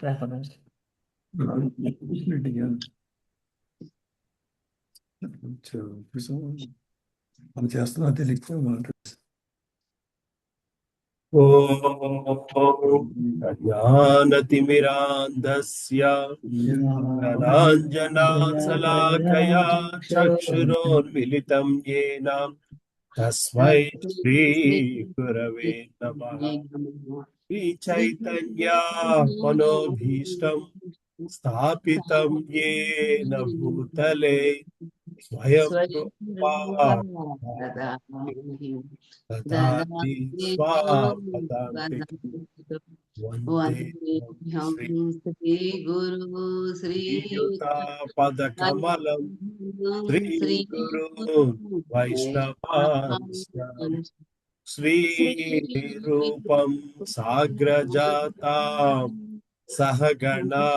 మనం చేస్తున్నా తెలియదు ज्ञानतिमिरान्धस्य ज्ञानाञ्जनाशलाकया चक्षुरोन्मिलितं येन तस्मै श्रीगुरवे नमः। श्रीचैतन्या मनोभीष्टं स्थापितं येन भूतले स्वयं रूपा ददाति स्वापदान्तिकं। वन्दे श्री गुरु श्रीयुतापदकमलं श्रीगुरून् वैष्णवांश्च श्रीरूपं साग्रजातां सहगणा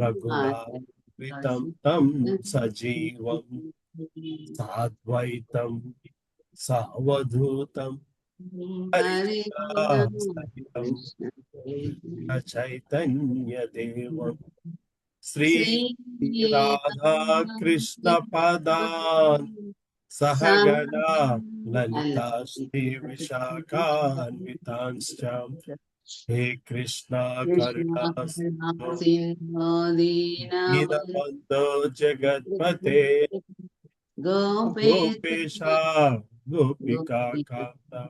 रघुनाथान्वितं तं सजीवं साद्वैतं सावधूतं हरिकथासहितं चैतन्यदेवं श्री राधा कृष्ण पदान् सहगणा ललिता श्री विशाखान्वितांश्च हे कृष्णा करुणा दीनबन्धो जगत्पते गोपेशा गोपिका कान्ता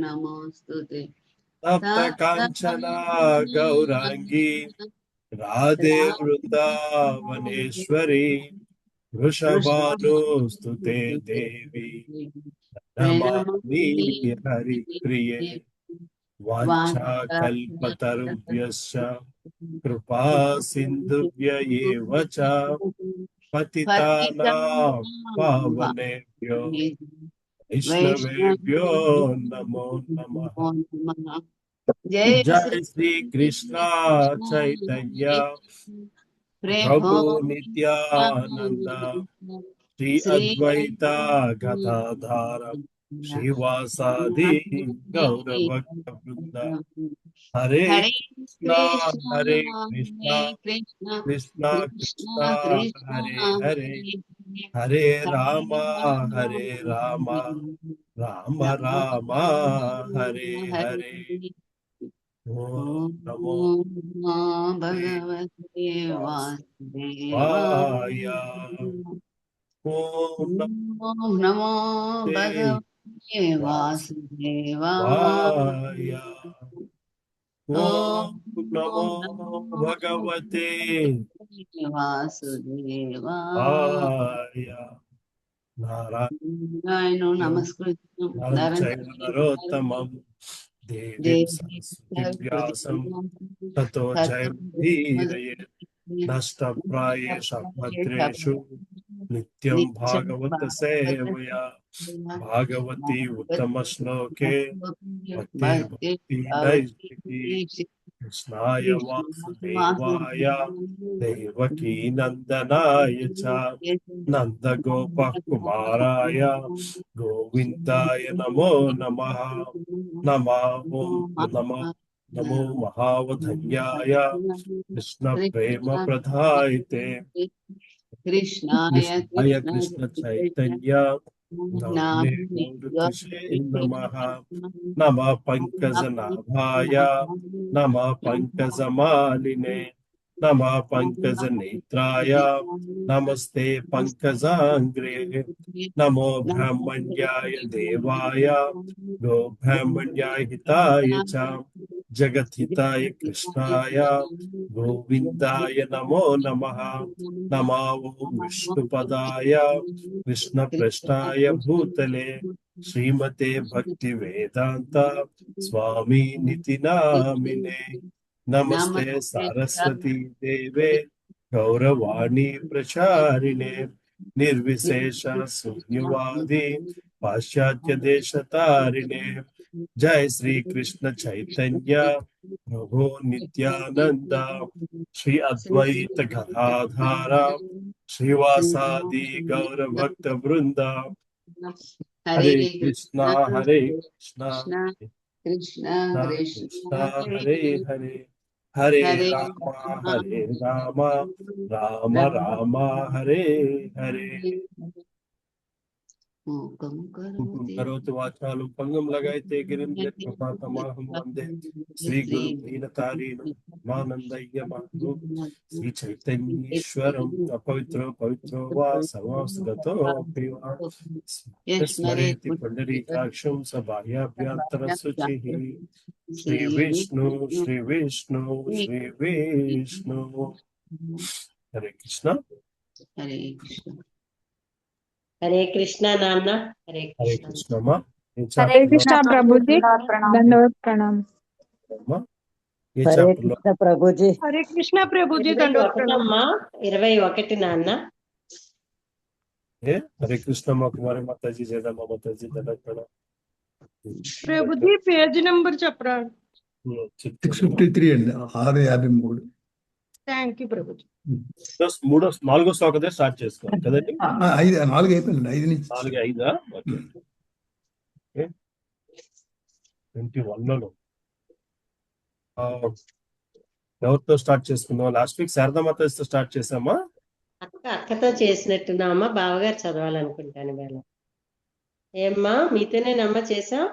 नमोस्तुते सप्त कांचना गौरांगी राधे वृंदावनेश्वरी वृषभानुस्तुते देवी नमामि हरिप्रिये वाञ्छाकल्पतरुभ्यश्च कृपा सिन्धुभ्य एव च पतितानां पावनेभ्यो वैष्णवेभ्यो नमो नमः। जय श्री कृष्ण चैतन्य प्रभु नित्यानंद श्री अद्वैता गदाधर श्रीवासादि गौरभक्तवृंद हरे कृष्णा कृष्णा कृष्णा हरे हरे हरे राम राम राम हरे हरे। ओम नमो भगवते वासुदेवाय। वासुदेवाय। ओम नमो नमस्ते भगवते वासुदेवाय। वासुदेवाय। ओम ओम नमो भगवते वासुदेवाय। आय। नारायणो नमस्कृत्य नरं नरं चैव नरोत्तमं देवीं सरस्वतीं व्यासं ततो जयमुदीरयेत्। नष्टप्रायेषु भद्रेषु नित्यं भागवत सेवया भागवती उत्तमश्लोके भक्तिर्भवति नैष्ठिकी। कृष्णाय वासुदेवाय देवकी नंदनाय च नंदगोपः कुमाराय गोविन्दाय नमो नमः। नमो महावधन्याय कृष्ण प्रेम प्रदायते कृष्णाय कृष्ण चैतन्य नाम्ने गौरतिषे नमः। नमः पंकजनाभाय नमः पंकजमालिने नमः पंकजनेत्राय नमस्ते पंकजांग्रे। नमो ब्रह्मण्याय देवाय गो ब्रह्मण्याय हिताय च जगद्हिताय कृष्णाय गोविन्दाय नमो नमः। नमो विष्णुपदाय कृष्णपृष्ठाय भूतले श्रीमते भक्ति वेदांत स्वामी निति नामिने। नमस्ते सारस्वती देवे गौरवाणी प्रचारिणे निर्विशेष शून्यवादी पाश्चात्य देश तारिणे। जय श्री कृष्ण चैतन्य प्रभु नित्यानंद श्री अद्वैत गदाधारा श्रीवासादि गौर भक्त वृंदा। हरे कृष्णा కృష్ణ కృష్ణ కృష్ణ హరే హరే హరే హరే హరే రామ రామ హరే రామ రామ రామ రామ హరే హరే మూకం కరోతి కరోతి వాచాలం పంగం లగాయితే గిరిం యత్ప్రపాతమాహం వందే శ్రీ గురు దీనతారీణ మానందయ్య మాధవ శ్రీ చైతన్యేశ్వరం అపవిత్రో పవిత్రో వా సమాస్గతో స్మరేతి పుండరీకాక్షం సబాహ్యాభ్యంతర శుచిః శ్రీ విష్ణు శ్రీ విష్ణు శ్రీ విష్ణు. హరే కృష్ణ. హరే కృష్ణ. హరే కృష్ణ నాన్న. హరే హరే కృష్ణ. కృష్ణమ్మా. హరే కృష్ణ ప్రభుజీ, దండవత్ ప్రణామ్. ఏ హరే చాప్టర్ లో? కృష్ణ ప్రభుజీ. హరే కృష్ణ ప్రభుజీ, 21 దండవత్ ప్రణామ్. అమ్మా, 21 నాన్న. హరే కృష్ణమ్మ కుమారి మాతాజీ జయదమ్మ మాతాజీ దండవత్ ప్రణామ్. ప్రభుజీ పేజ్ నంబర్ చెప్పరా? 653 అండి, 653. Thank you Prabhuji. నాలుగో శ్లోకదే స్టార్ట్ చేసుకోవాలి కదండి. 4 అయిపోయిందండి, 5 నుంచి 4, 5. ఓకే. 21లో ఎవరితో స్టార్ట్ చేసుకుందాం? లాస్ట్ వీక్ శారదా మాతాజీతో స్టార్ట్ చేసామా? అక్కతో చేసినట్టున్నామా, బావగారు చదవాలనుకుంటాను వేళ. ఏమ్మా మీతోనేనమ్మ చేసాం?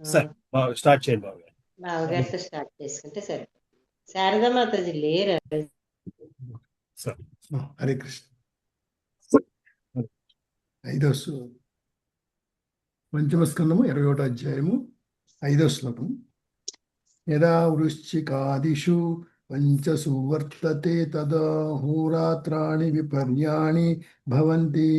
సరే స్టార్ట్ చేయండి బాబు. బావగారితో స్టార్ట్ చేసుకుంటే సరే. శారదా మాతాజీ లేరు. సరే. హరే కృష్ణ. 5వ పంచమ స్కందము 21వ అధ్యాయము 5వ శ్లోకం. యదా వృశ్చికాదిషు పంచసు వర్తతే తదా హోరాత్రాణి విపర్యాణి భవంతి.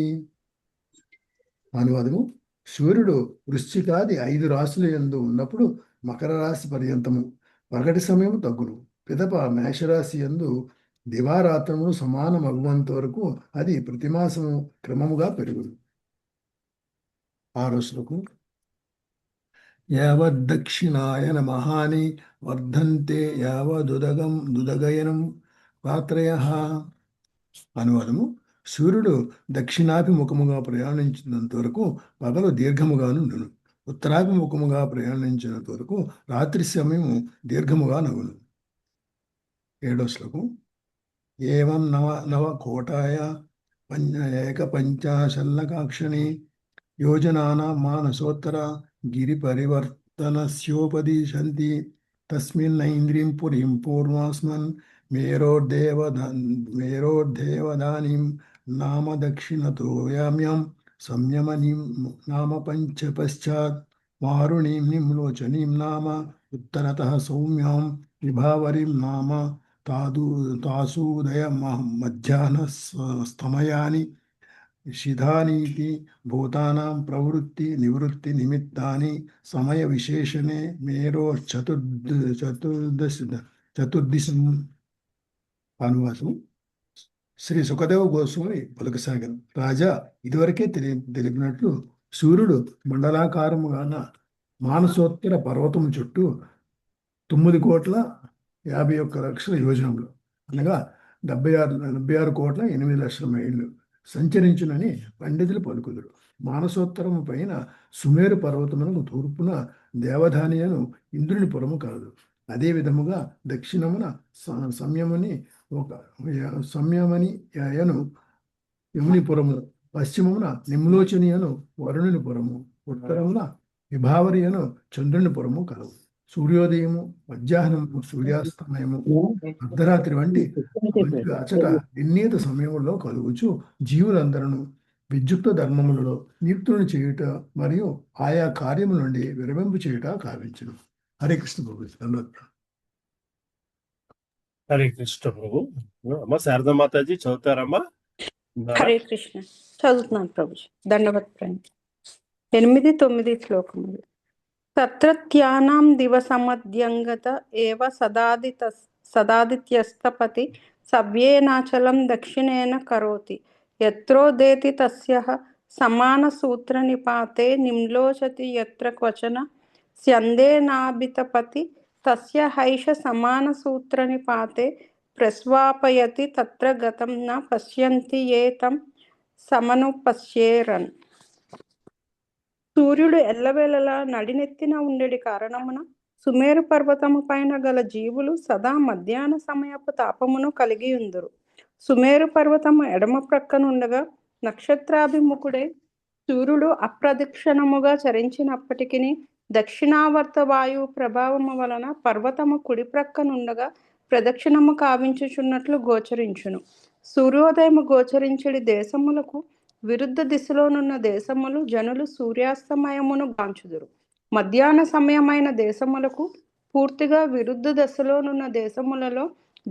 అనువాదము: సూర్యుడు వృశ్చికాది 5 రాశుల యందు ఉన్నప్పుడు మకర రాశి పర్యంతము పగటి సమయం తగ్గును. పిదప మేషరాశి యందు దివారాత్రములు సమానమగువంత వరకు అది ప్రతిమాసము క్రమముగా పెరుగును. 6వ శ్లోకం. యావద్దక్షిణాయన మహాని వర్ధంతే యావదుదగయనం పాత్రయః. అనువాదము: సూర్యుడు దక్షిణాభిముఖముగా ప్రయాణించినంత వరకు పగలు దీర్ఘముగా నుండును. ఉత్తరాభిముఖముగా ప్రయాణించినంత వరకు రాత్రి సమయము దీర్ఘముగా నగును. 7వ శ్లోకం. ఏవం నవ కోటాయ ఏకపంచాశల్లకాక్షిణి యోజనానాం మానసోత్తర గిరి పరివర్తనస్యోపదిశంతి తస్మిన్నైంద్రిం పురీం పూర్వాస్మన్ మేరోర్దేవదానీం నామ దక్షిణతో యామ్యం సంయమనీం నామ పంచ పశ్చాత్ వారుణీం నిమ్లోచనీం నామ ఉత్తరతః సౌమ్యాం విభావరీం నామ తాసూదయ మధ్యాహ్న స్తమయాని శిధానీతి భూతానాం ప్రవృత్తి నివృత్తి నిమిత్తాని సమయ విశేషణే మేరో చతుర్దిశం. అనువాసం: శ్రీ సుఖదేవ గోస్వామి పలుకసాగరు. రాజా, ఇదివరకే తెలిపినట్లు సూర్యుడు మండలాకారముగాన మానసోత్తర పర్వతము చుట్టూ 9,51,00,000 యోజనములు అనగా 76,08,00,000 మైళ్ళు సంచరించునని పండితులు పలుకుదురు. మానసోత్తరము పైన సుమేరు పర్వతమునకు తూర్పున దేవధానియను ఇంద్రుని పురము కలదు. అదే విధముగా దక్షిణమున సంయమని యను యముని పురము, పశ్చిమమున నిమ్లోచనియను వరుణుని పురము, ఉత్తరమున విభావరియను చంద్రుని పురము కలవు. సూర్యోదయము, మధ్యాహ్నము, సూర్యాస్తమయము, అర్ధరాత్రి వంటి అచట నిర్ణీత సమయంలో కలుగుచు జీవులందరూ విద్యుక్త ధర్మములలో నియుక్తులను చేయుట మరియు ఆయా కార్యముల నుండి విరమింపు చేయుట కావించును. హరే కృష్ణ ప్రభు. హరే కృష్ణ ప్రభు. అమ్మ శారదా మాతాజీ చదువుతారమ్మా? హరే కృష్ణ. చదువుతున్నాను ప్రభుజీ, దండవత్ ప్రణామం. 8, 9 శ్లోకములు. తత్రత్యానాం దివసమధ్యంగత ఏవ సదాదిత్యస్తపతి సవ్యేనాచలం దక్షిణేన కరోతి యత్రోదేతి తస్యః సమానసూత్రనిపాతే నిమ్లోచతి యత్ర క్వచన స్యందేనాభితపతి తస్య హైష సమానసూత్రనిపాతే ప్రస్వాపయతి తత్ర గతం న పశ్యంతి ఏ తం సమనుపశ్యేరన్. సూర్యుడు ఎల్లవేళలా నడినెత్తిన ఉండేటి కారణమున సుమేరు పర్వతము పైన గల జీవులు సదా మధ్యాహ్న సమయపు తాపమును కలిగి ఉందురు. సుమేరు పర్వతము ఎడమ ప్రక్కనుండగా నక్షత్రాభిముఖుడై సూర్యుడు అప్రదక్షిణముగా చరించినప్పటికీ దక్షిణావర్త వాయువు ప్రభావము వలన పర్వతము కుడి ప్రక్కనుండగా ప్రదక్షిణము కావించుచున్నట్లు గోచరించును. సూర్యోదయము గోచరించడి దేశములకు విరుద్ధ దిశలోనున్న దేశములు జనులు సూర్యాస్తమయమును గాంచుదురు. మధ్యాహ్న సమయమైన దేశములకు పూర్తిగా విరుద్ధ దశలోనున్న దేశములలో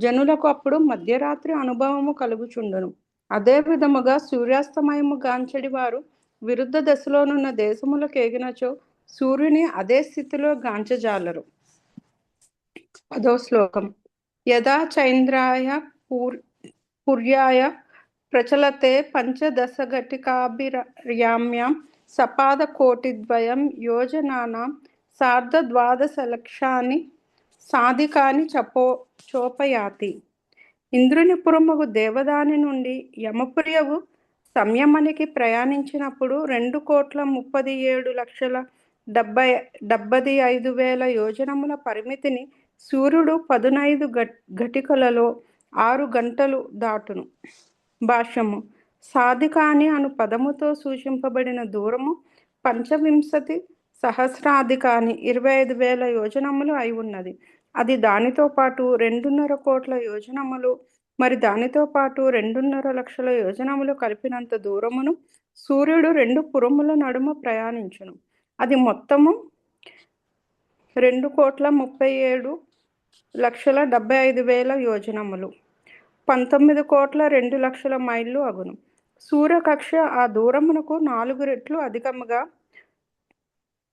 జనులకు అప్పుడు మధ్యరాత్రి అనుభవము కలుగుచుండును. అదే విధముగా సూర్యాస్తమయము గాంచడి వారు విరుద్ధ దశలోనున్న దేశములకు ఎగినచో సూర్యుని అదే స్థితిలో గాంచజాలరు. 10వ శ్లోకం. యదా చైంద్రాయ పుర్యాయ ప్రచలతే పంచదశఘటికాభిర్యామ్యాం సపాదకోటిద్వయం యోజనానాం సార్ధద్వాదశలక్షాని సాధికాని చోపయాతి. ఇంద్రుని పురముగు దేవదాని నుండి యమపురియగు సంయమనికి ప్రయాణించినప్పుడు 2,37,75,000 యోజనముల పరిమితిని సూర్యుడు 15 ఘటికలలో 6 గంటలు దాటును. భాష్యము. సాధికాని అను పదముతో సూచింపబడిన దూరము 25 సహస్రాధికాని 25,000 యోజనములు అయి ఉన్నది. అది దానితో పాటు 2.5 కోట్ల యోజనములు మరి దానితో పాటు 2.5 లక్షల యోజనములు కలిపినంత దూరమును సూర్యుడు 2 పురముల నడుమ ప్రయాణించును. అది మొత్తము 2,37,75,000 యోజనములు 19,02,00,000 మైళ్ళు అగును. సూర్యకక్ష ఆ దూరమునకు 4 రెట్లు అధికముగా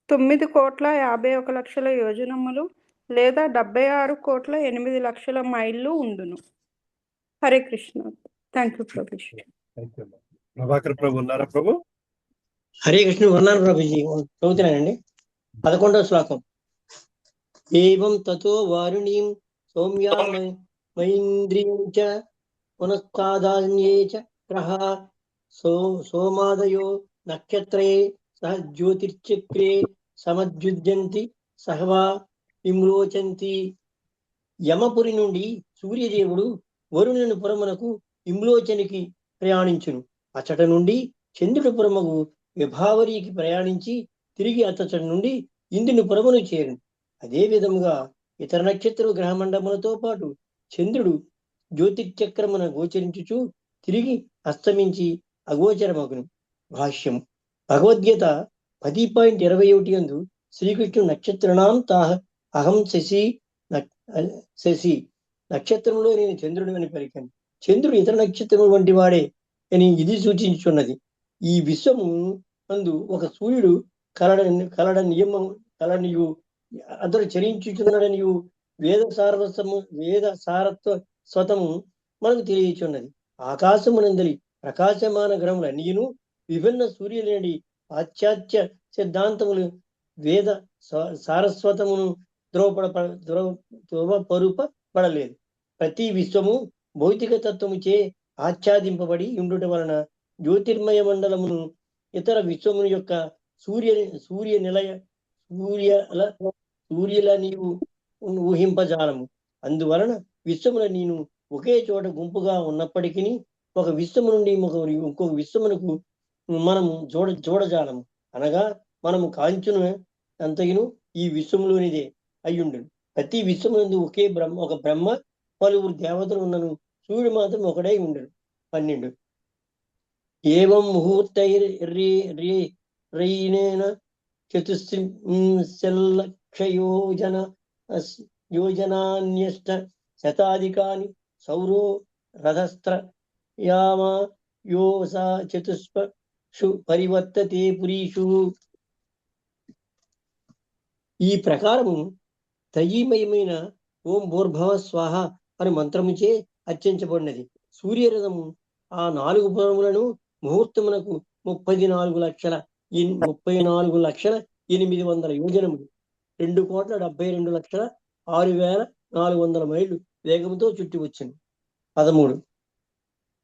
9,51,00,000 యోజనములు లేదా 76,08,00,000 మైళ్ళు ఉండును. హరే కృష్ణ. థ్యాంక్ యూ ప్రభు. ప్రభాకర్ ప్రభు ఉన్నారా ప్రభు? హరే కృష్ణ. ఉన్నాను ప్రభుజీ, చదువుతున్నానండి. 11వ శ్లోకం. ఏవం తతో వారుణీం సౌమ్యా మైంద్రియం చ పునఃస్థాదాన్యే చ గ్రహా సోమాదయో నక్షత్రే సహ జ్యోతిర్చక్రే సమద్యుజ్యంతి సహవా విమ్లోచంతి. యమపురి నుండి సూర్యదేవుడు వరుణుని పురమునకు విమ్లోచనికి ప్రయాణించును. అచ్చట నుండి చంద్రుడి పురముకు విభావరికి ప్రయాణించి తిరిగి అచ్చటి నుండి ఇంద్రుని పురమును చేరును. అదే విధముగా ఇతర నక్షత్ర గ్రహమండములతో పాటు చంద్రుడు జ్యోతిర్చక్రమున గోచరించుచు తిరిగి అస్తమించి అగోచరమగును. భాష్యం. భగవద్గీత 10.21 యందు శ్రీకృష్ణుడు నక్షత్రణాం తాహ అహం శశి నక్షత్రంలో నేను చంద్రుడు అని పలికాను. చంద్రుడు ఇతర నక్షత్రముల వంటి వాడే అని ఇది సూచించున్నది. ఈ విశ్వము నందు ఒక సూర్యుడు కలడ నియమం కలనియు అతడు చరించుచున్నాడనియు వేద సారత్వ స్వతము మనకు తెలియచున్నది. ఆకాశమునందలి ప్రకాశమాన గ్రహములన్నీయును విభిన్న సూర్యులేని పాశ్చాత్య సిద్ధాంతములు వేద సారస్వతమును ధ్రువపరుపబడలేదు. ప్రతి విశ్వము భౌతిక తత్వముచే ఆచ్ఛాదింపబడి ఉండుట వలన జ్యోతిర్మయ మండలమును ఇతర విశ్వమును యొక్క సూర్యుల నీవు ఊహింపజాలము. అందువలన విశ్వముల నేను ఒకే చోట గుంపుగా ఉన్నప్పటికీ ఒక విశ్వము నుండి ఇంకొక విశ్వమునకు మనము చూడజాలము. అనగా మనము కాంచును అంతయును ఈ విశ్వములోనిదే అయ్యుండు. ప్రతి విశ్వమునందు ఒక బ్రహ్మ పలువురు దేవతలు ఉన్నను, సూర్యుడు మాత్రం ఒకడై ఉండడు. 12. ఏవం ముహూర్తైర్రేణ చతుస్సల్లక్షయోజనాన్యష్ట శతాధికాని సౌరో రథస్త్రయామా యో సా చతుష్పషు పరివర్తతే పురీషు. ఈ ప్రకారము త్రయీమయమైన ఓం భూర్భవ స్వాహ అని మంత్రముచే అర్చించబడినది. సూర్యరథము ఆ 4 పురములను ముహూర్తమునకు 34,800 యోజనములు 2,72,06,400 మైళ్ళు వేగంతో చుట్టి వచ్చింది. 13.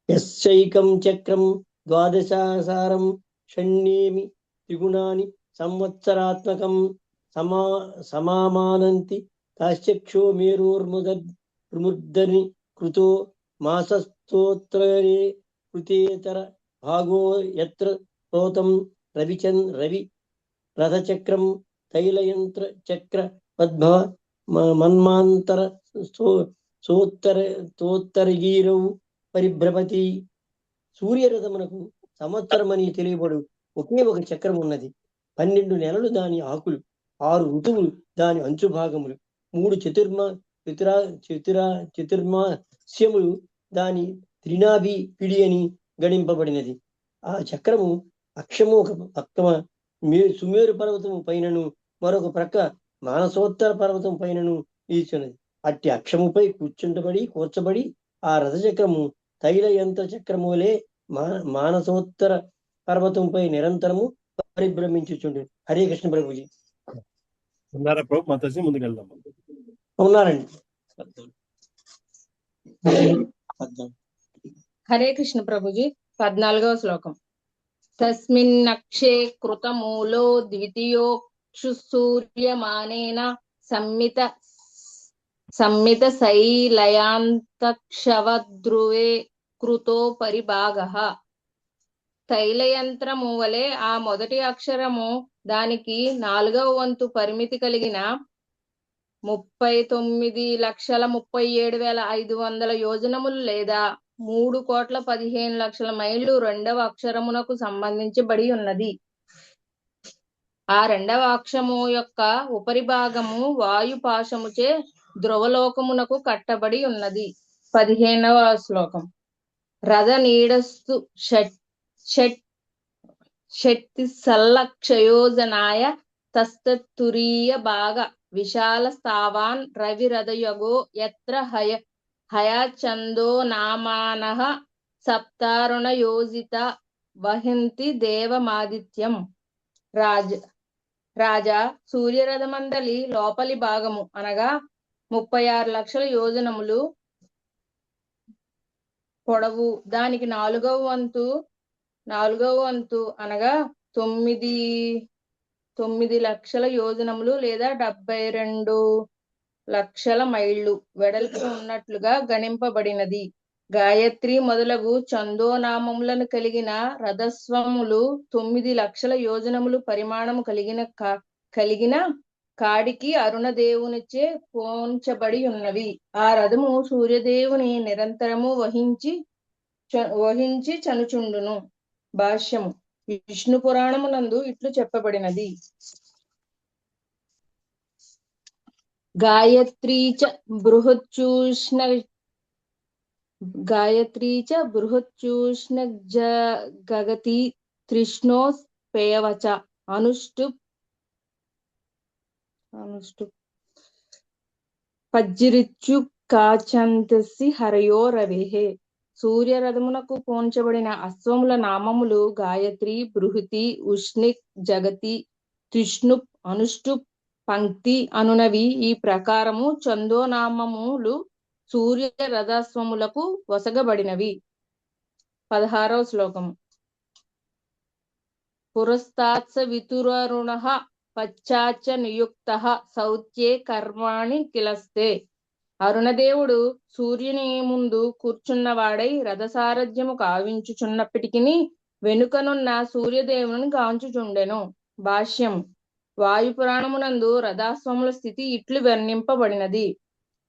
యశ్చైకం చక్రం ద్వాదశాసారం షణ్యేమి త్రిగుణాని సంవత్సరాత్మకం సమామానంతి కాశ్చక్షో మేరోర్ముదర్ని కృతో మాసస్తోత్రే కృతేతర భాగో యత్ర ప్రోతం రవి రథచక్రం తైలయంత్ర చక్ర పద్భవ మన్మాంతర సోత్తరగీరౌ పరిభ్రమతి. సూర్యరథమునకు సంవత్సరమని తెలియబడు ఒకే ఒక చక్రం ఉన్నది. 12 నెలలు దాని ఆకులు, 6 ఋతువులు దాని అంచు భాగములు, 3 చతుర్మాస్యములు దాని త్రినాభి పిడి అని గణింపబడినది. ఆ చక్రము అక్షము ఒక పక్క సుమేరు పర్వతము పైనను మరొక ప్రక్క మానసోత్తర పర్వతం పైనను ఈచున్నది. అట్టి అక్షముపై కూర్చబడి ఆ రథచక్రము తైల యంత్ర చక్రములే మానసోత్తర పర్వతంపై నిరంతరము పరిభ్రమించుచుండు. హరే కృష్ణ ప్రభుజీ. ఉన్నారా ప్రభు? మాతాజీ ముందుకు వెళ్దాం. ఉన్నారండి. హరే కృష్ణ ప్రభుజీ. 14వ శ్లోకం. తస్మిన్నక్షే కృతమూలో ద్వితీయోక్షు సూర్యమానేన సంమిత శైలయాంతక్షవద్రువే కృతో పరిభాగః. తైలయంత్రము వలె ఆ మొదటి అక్షరము దానికి 4వ వంతు పరిమితి కలిగిన 39,37,500 యోజనములు లేదా 3,15,00,000 మైళ్ళు రెండవ అక్షరమునకు సంబంధించబడి ఉన్నది. ఆ రెండవ అక్షము యొక్క ఉపరి భాగము వాయుపాశముచే ధ్రువలోకమునకు కట్టబడి ఉన్నది. 15వ శ్లోకం. రథ నీడస్తు షట్టి సల్లక్షయోజనాయ తస్తతురీయ భాగ విశాల స్థావాన్ రవి రథయగో యత్ర హయచందో నామానః సప్తారుణ యోజిత వహంతి దేవమాదిత్యం. రాజా, సూర్యరథమందలి లోపలి భాగము అనగా 36 లక్షల యోజనములు పొడవు, దానికి 4వ వంతు అనగా 9 లక్షల యోజనములు లేదా 72 లక్షల మైళ్ళు వెడల్పు ఉన్నట్లుగా గణింపబడినది. గాయత్రి మొదలగు చందోనామములను కలిగిన రథస్వములు 9 లక్షల యోజనములు పరిమాణము కలిగిన కాడికి అరుణదేవునిచే పోంచబడి ఉన్నవి. ఆ రథము సూర్యదేవుని నిరంతరము వహించి చనుచుండును. భాష్యము. విష్ణు పురాణమునందు ఇట్లు చెప్పబడినది. గాయత్రీచ బృహచ్చూష్ణ గగతి తృష్ణో పేయవచ అనుష్టు పజ్జిరిచ్చు కాచంతసి హరయో రవేహే. సూర్యరథమునకు పోంచబడిన అశ్వముల నామములు గాయత్రి, బృహతి, ఉష్ణిక్, జగతి, తృష్ణుప్, అనుష్టుప్, పంక్తి అనునవి. ఈ ప్రకారము చందోనామములు సూర్య రథస్వములకు వసగబడినవి. 16వ శ్లోకము. పురస్తాత్స వితురరుణః పశ్చాచ్చ నియుక్తః సౌత్యే కర్మాణి కిలస్తే. అరుణదేవుడు సూర్యుని ముందు కూర్చున్నవాడై రథసారథ్యము కావించుచున్నప్పటికీ వెనుకనున్న సూర్యదేవుని గాంచుచుండెను. భాష్యం. వాయుపురాణమునందు రథాశ్వముల స్థితి ఇట్లు వర్ణింపబడినది.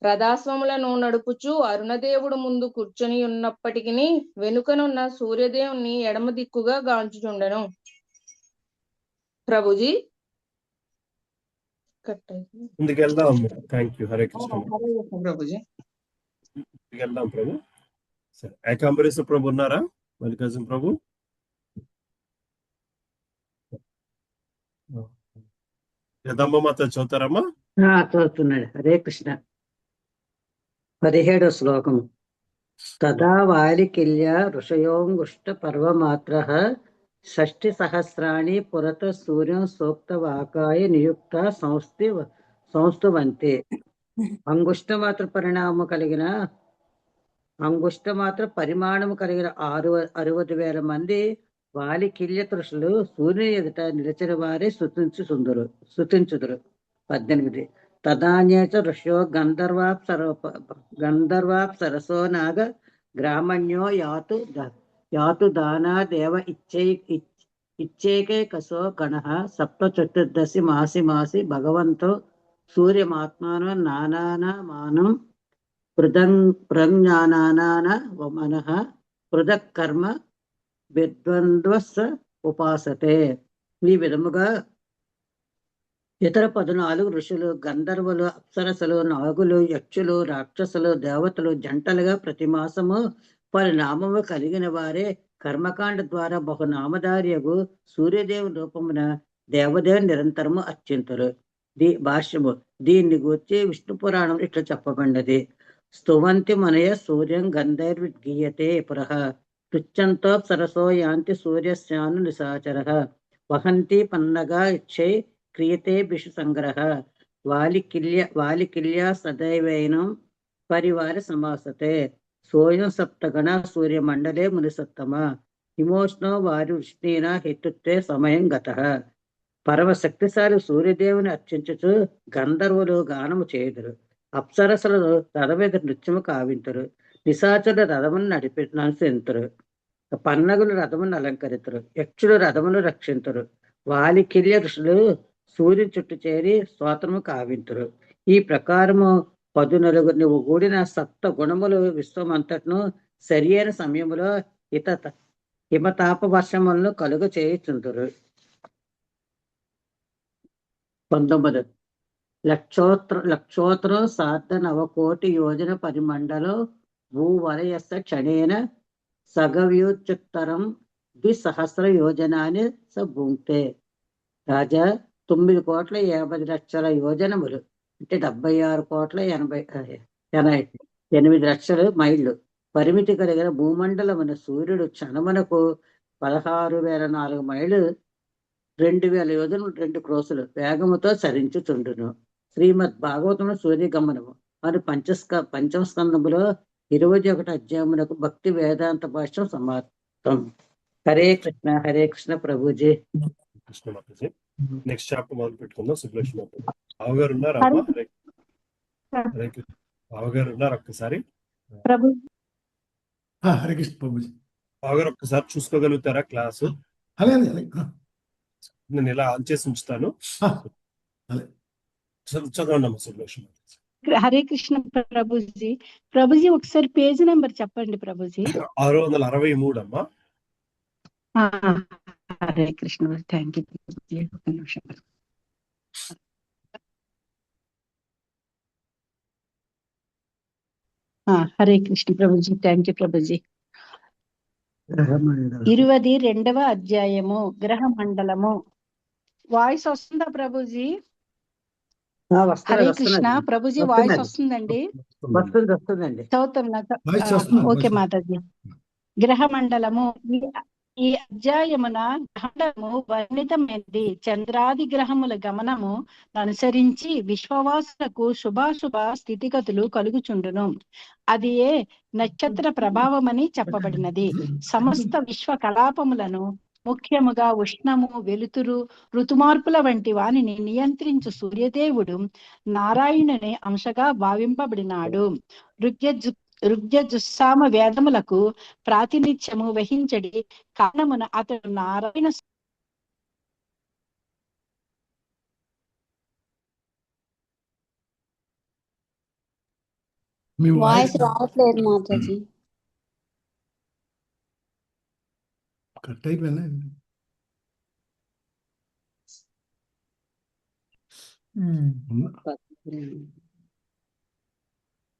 రథాశ్వములను నడుపుచు అరుణదేవుడు ముందు కూర్చొని ఉన్నప్పటికీ వెనుకనున్న సూర్యదేవుని ఎడమ దిక్కుగా గాంచుచుండెను. ప్రభుజీ. ముందుకు వెళ్దాం. Thank you. హరే కృష్ణ ప్రభుజీ. వెళ్దాం ప్రభు. సరే, ఏకాంబరేశ్వర ప్రభు ఉన్నారా? మల్లికార్జున ప్రభు. యదమ్మ మాత చదువుతారమ్మా? చదువుతున్నాడు. హరే కృష్ణ. 17వ శ్లోకము. తదా వాలికిల్య ఋషయోంగుష్ట పర్వమాత్రః షష్ఠి సహస్రాణి పురత సూర్యం సూక్తవాకాయ నియుక్త సంస్తువంతే. అంగుష్టమాత్ర పరిమాణము కలిగిన 60,000 మంది వాలి కిల్యతృషులు సూర్యుని ఎదుట నిలిచిన వారే స్తుతించుదురు. 18 తదాన్యేచ ఋష్యో గంధర్వాప్సరసో నాగ గ్రామణ్యో యాతు దానా దేవ ఇచ్చేకే కసో గణః సప్త చతుర్దశి మాసి భగవంతో సూర్యమాత్మానో నానానామానం పృథంజ్ఞానాన మనః పృథక్ కర్మ విద్వంద్వస్స ఉపాసతే. ఈ విధముగా ఇతర 14 ఋషులు, గంధర్వులు, అప్సరసలు, నాగులు, యక్షులు, రాక్షసులు, దేవతలు జంటలుగా ప్రతి మాసము వారి నామము కలిగిన వారే కర్మకాండ ద్వారా బహునామధారియగు సూర్యదేవుని రూపమున దేవదేవుని నిరంతరము అర్చింతురు. భాష్యము. దీన్ని గూర్చి విష్ణు పురాణం ఇట్లా చెప్పబడినది. స్తువంతి మనయ సూర్యం గంధైర్విగీయతే పురః పృచ్చంతో సరసో యాంతి సూర్యస్యాను నిశాచరః వహంతి పన్నగా ఇచ్చై క్రియతే బిషు సంగ్రహ వాలికిల్య సదైవైనం పరివార సమాసతే సోయం సప్తగణ సూర్యమండలే మునిసత్తమ హిమోష్ణో వారి వృష్ణీన హేతుత్వే సమయం గతః. పరమ శక్తిశాలి సూర్యదేవుని అర్చించుచు గంధర్వులు గానము చేయుదురు. అప్సరసలు రథమీద నృత్యము కావింతురు. నిశాచరులు రథమును నడిపింతురు. పన్నగులు రథమును అలంకరితురు. యక్షులు రథమును రక్షింతురు. వాలికిల్య ఋషులు సూర్యుని చుట్టూ చేరి స్తోత్రము కావింతురు. ఈ ప్రకారము 14 కూడిన సప్త గుణములు విశ్వమంతటను సరి అయిన సమయములో హిమతాప వర్షములను కలుగ చేయుచుందురు. 19 లక్షోత్తర సార్ధ నవకోటి యోజన పరిమండలో భూవలయస్స క్షణేన సగవ్యూచుత్తరం 2,000 యోజనాన్ని స భూంక్తే. రాజా 9,50,00,000 యోజనములు అంటే 76,88 మైళ్ళు పరిమితి కలిగిన భూమండలమున సూర్యుడు క్షణమునకు 16,004 మైళ్ళు 2,000 యోజనలు 2 క్రోసులు వేగముతో సరించుచుండును. శ్రీమద్ భాగవతము సూర్యగమనము మరి పంచమ స్కందములో 21 అధ్యాయమునకు భక్తి వేదాంత భాష్యం సమాప్తం. హరే కృష్ణ ప్రభుజీ. కృష్ణ మాతాజీ. నెక్స్ట్ చాప్టర్ మొదలు పెట్టుకుందాం. సుబ్బలక్ష్మి మాతాజీ బావగారు ఉన్నారా అమ్మా? హరే కృష్ణ బావగారు ఉన్నారు. ఒక్కసారి హరే కృష్ణ ప్రభుజీ. బావగారు ఒక్కసారి చూసుకోగలుగుతారా క్లాసు? అలాగే నేను ఇలా ఆన్ చేసి ఉంచుతాను. చదవండి అమ్మా సుబ్బలక్ష్మి మాతాజీ. హరే కృష్ణ ప్రభుజీ. ప్రభుజీ ఒకసారి పేజ్ నెంబర్ చెప్పండి ప్రభుజీ. 663 అమ్మా. హరే కృష్ణ. Thank you. ఒక నిమిషం. హరే కృష్ణ ప్రభుజీ. Thank you Prabhuji. 22వ అధ్యాయము గ్రహ మండలము. వాయిస్ వస్తుందా ప్రభుజీ? హరే కృష్ణ ప్రభుజీ. వాయిస్ వస్తుందండి? వస్తుందండి. చదువుతున్నా. ఓకే మాతాజీ. గ్రహ మండలము. ఈ అధ్యాయమున గ్రహణము వర్ణితమైనది. చంద్రాది గ్రహముల గమనము అనుసరించి విశ్వవాసులకు శుభాశుభ స్థితిగతులు కలుగుచుండును. అది ఏ నక్షత్ర ప్రభావమని చెప్పబడినది. సమస్త విశ్వ కలాపములను ముఖ్యముగా ఉష్ణము, వెలుతురు, ఋతుమార్పుల వంటి వానిని నియంత్రించు సూర్యదేవుడు నారాయణుని అంశగా భావింపబడినాడు. ఋగ్యజుస్సామ వేదములకు ప్రాతినిధ్యము వహించడి కారణమున అతడు నారాయణ వాయిస్ రావట్లేదు మాతాజీ. కట్ అయిపోయిందా?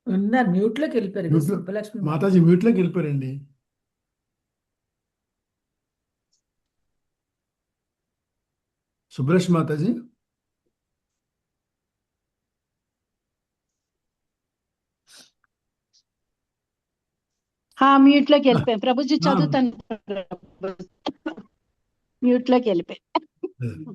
ఉన్నారు మ్యూట్ లోకి వెళ్ళిపోయారు. సుబ్బలక్ష్మి మాతాజీ మ్యూట్ లోకి వెళ్ళిపోయారండి. సుబ్బలక్ష్మి మాతాజీ. మ్యూట్ లోకి వెళ్ళిపోయాను ప్రభుజీ. చదువుతాను. మ్యూట్ లోకి వెళ్ళిపోయాను.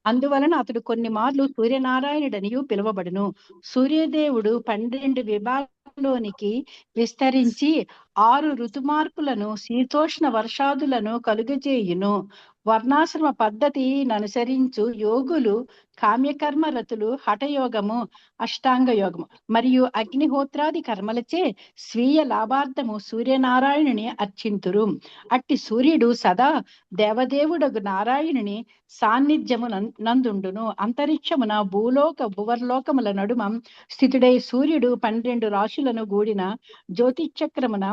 అందువలన అతడు కొన్ని మార్లు సూర్యనారాయణుడనియు పిలువబడును. సూర్యదేవుడు 12 విభాగంలోనికి విస్తరించి 6 ఋతుమార్పులను శీతోష్ణ వర్షాదులను కలుగజేయును. వర్ణాశ్రమ పద్ధతిని అనుసరించు యోగులు కామ్యకర్మ రతులు హఠయోగము, అష్టాంగ యోగము మరియు అగ్నిహోత్రాది కర్మలచే స్వీయ లాభార్థము సూర్యనారాయణుని అర్చింతురు. అట్టి సూర్యుడు సదా దేవదేవుడగు నారాయణుని సాన్నిధ్యము నందుండును. అంతరిక్షమున భూలోక భువర్లోకముల నడుమ స్థితుడై సూర్యుడు 12 రాశులను గూడిన జ్యోతిచక్రమున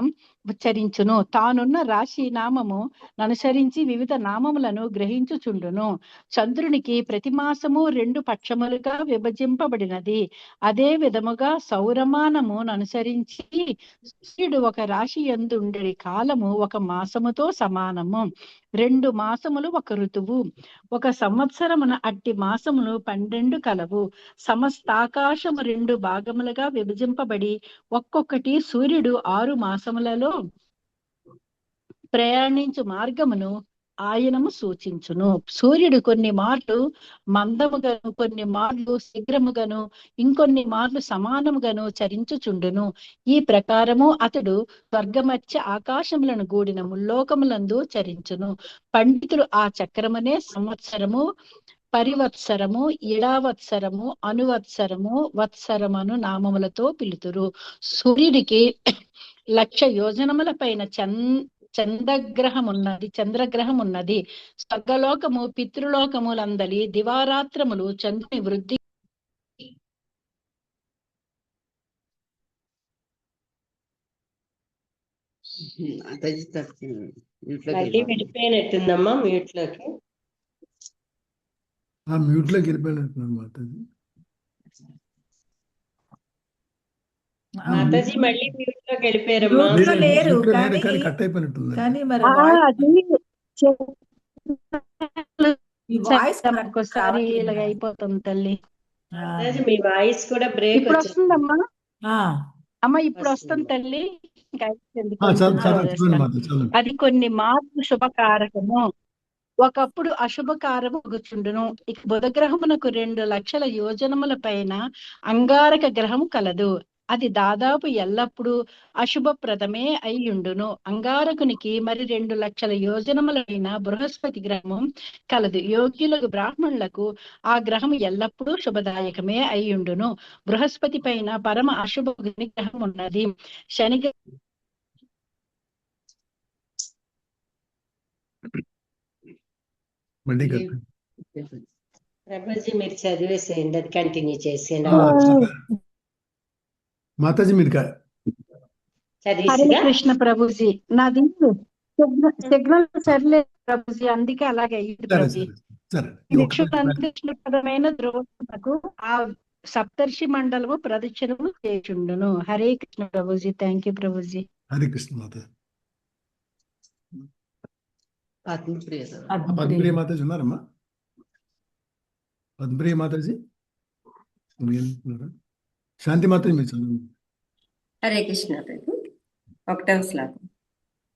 ఉచ్చరించును. తానున్న రాశి నామము అనుసరించి వివిధ నామములను గ్రహించుచుండును. చంద్రునికి ప్రతి మాసము 2 పక్షములుగా విభజింపబడినది. అదే విధముగా సౌరమానము అనుసరించి సూర్యుడు ఒక రాశి యందుండే కాలము ఒక మాసముతో సమానము. 2 మాసములు ఒక ఋతువు. ఒక సంవత్సరమున అట్టి మాసములు 12 కలవు. సమస్తాకాశము 2 భాగములుగా విభజింపబడి ఒక్కొక్కటి సూర్యుడు 6 మాసములలో ప్రయాణించు మార్గమును ఆయనము సూచించును. సూర్యుడు కొన్ని మార్లు మందముగాను, కొన్ని మార్లు శీఘ్రముగాను, ఇంకొన్ని మార్లు సమానముగాను చరించుచుండును. ఈ ప్రకారము అతడు స్వర్గమధ్య ఆకాశములను గూడిన ముల్లోకములందు చరించును. పండితులు ఆ చక్రమునే సంవత్సరము, పరివత్సరము, ఇడావత్సరము, అనువత్సరము, వత్సరమను నామములతో పిలుతురు. సూర్యుడికి 1,00,000 యోజనముల పైన చంద్రగ్రహం ఉన్నది. స్వర్గలోకము పితృలోకములందలి దివారాత్రములు చంద్రుని వృద్ధి మళ్ళీ వెళ్ళిపోయినట్టుందమ్మా మ్యూట్ లోకి. మ్యూట్ లోకి వెళ్ళిపోయినట్టున్నాను మాతాజీ. మాతాజీ మళ్ళీ మ్యూట్ లోకి వెళ్ళిపోయారమ్మా. Mute లో లేరు Mute లో లేదు, కానీ కానీ కట్ అయిపోయినట్టుంది. కానీ మరి వాయిస్ ఈ వాయిస్ correct ఒక్కోసారి రావట్లేదు. ఇలాగ అయిపోతుంది తల్లి. మాతాజీ మీ వాయిస్ కూడా బ్రేక్ ఇప్పుడు వచ్చింది. వస్తుందమ్మా. ఆ, అమ్మ ఇప్పుడు వస్తుంది తల్లి. ఇంకా అయిపోయింది. చదవండి మాతాజీ, చదవండి. అది కొన్ని మార్పు శుభకారకము, ఒకప్పుడు అశుభకారము గుచుండును. ఇక బుధగ్రహమునకు 2,00,000 యోజనముల పైన అంగారక గ్రహము కలదు. అది దాదాపు ఎల్లప్పుడూ అశుభప్రదమే అయ్యుండును. అంగారకునికి మరి 2,00,000 యోజనములైన బృహస్పతి గ్రహము కలదు. యోగ్యులకు బ్రాహ్మణులకు ఆ గ్రహం ఎల్లప్పుడూ శుభదాయకమే అయ్యుండును. బృహస్పతి పైన పరమ అశుభ గ్రహం ఉన్నది. శని ప్రభాజీ మీరు చదివేసేయండి, అది కంటిన్యూ చేసేయండి. మాతాజీ మీరు హరే చదివేసిగా కృష్ణ ప్రభుజీ. నాది సిగ్నల్ సరిలేదు ప్రభుజీ, అందుకే అలాగే అయ్యింది సరే ప్రభుజీ. సరే నిక్షుపదమైన ధ్రువకు ఆ సప్తర్షి మండలము ప్రదక్షిణము చేయుచుండును. హరే కృష్ణ ప్రభుజీ. Thank you Prabhuji. హరే కృష్ణ మాతాజీ. పద్మప్రియ. పద్మప్రియ మాతాజీ ఉన్నారమ్మా? పద్మప్రియ మాతాజీ శాంతి మాతాజీ మీరు చదవండి. హరే కృష్ణ ప్రభు. 1వ శ్లోకం.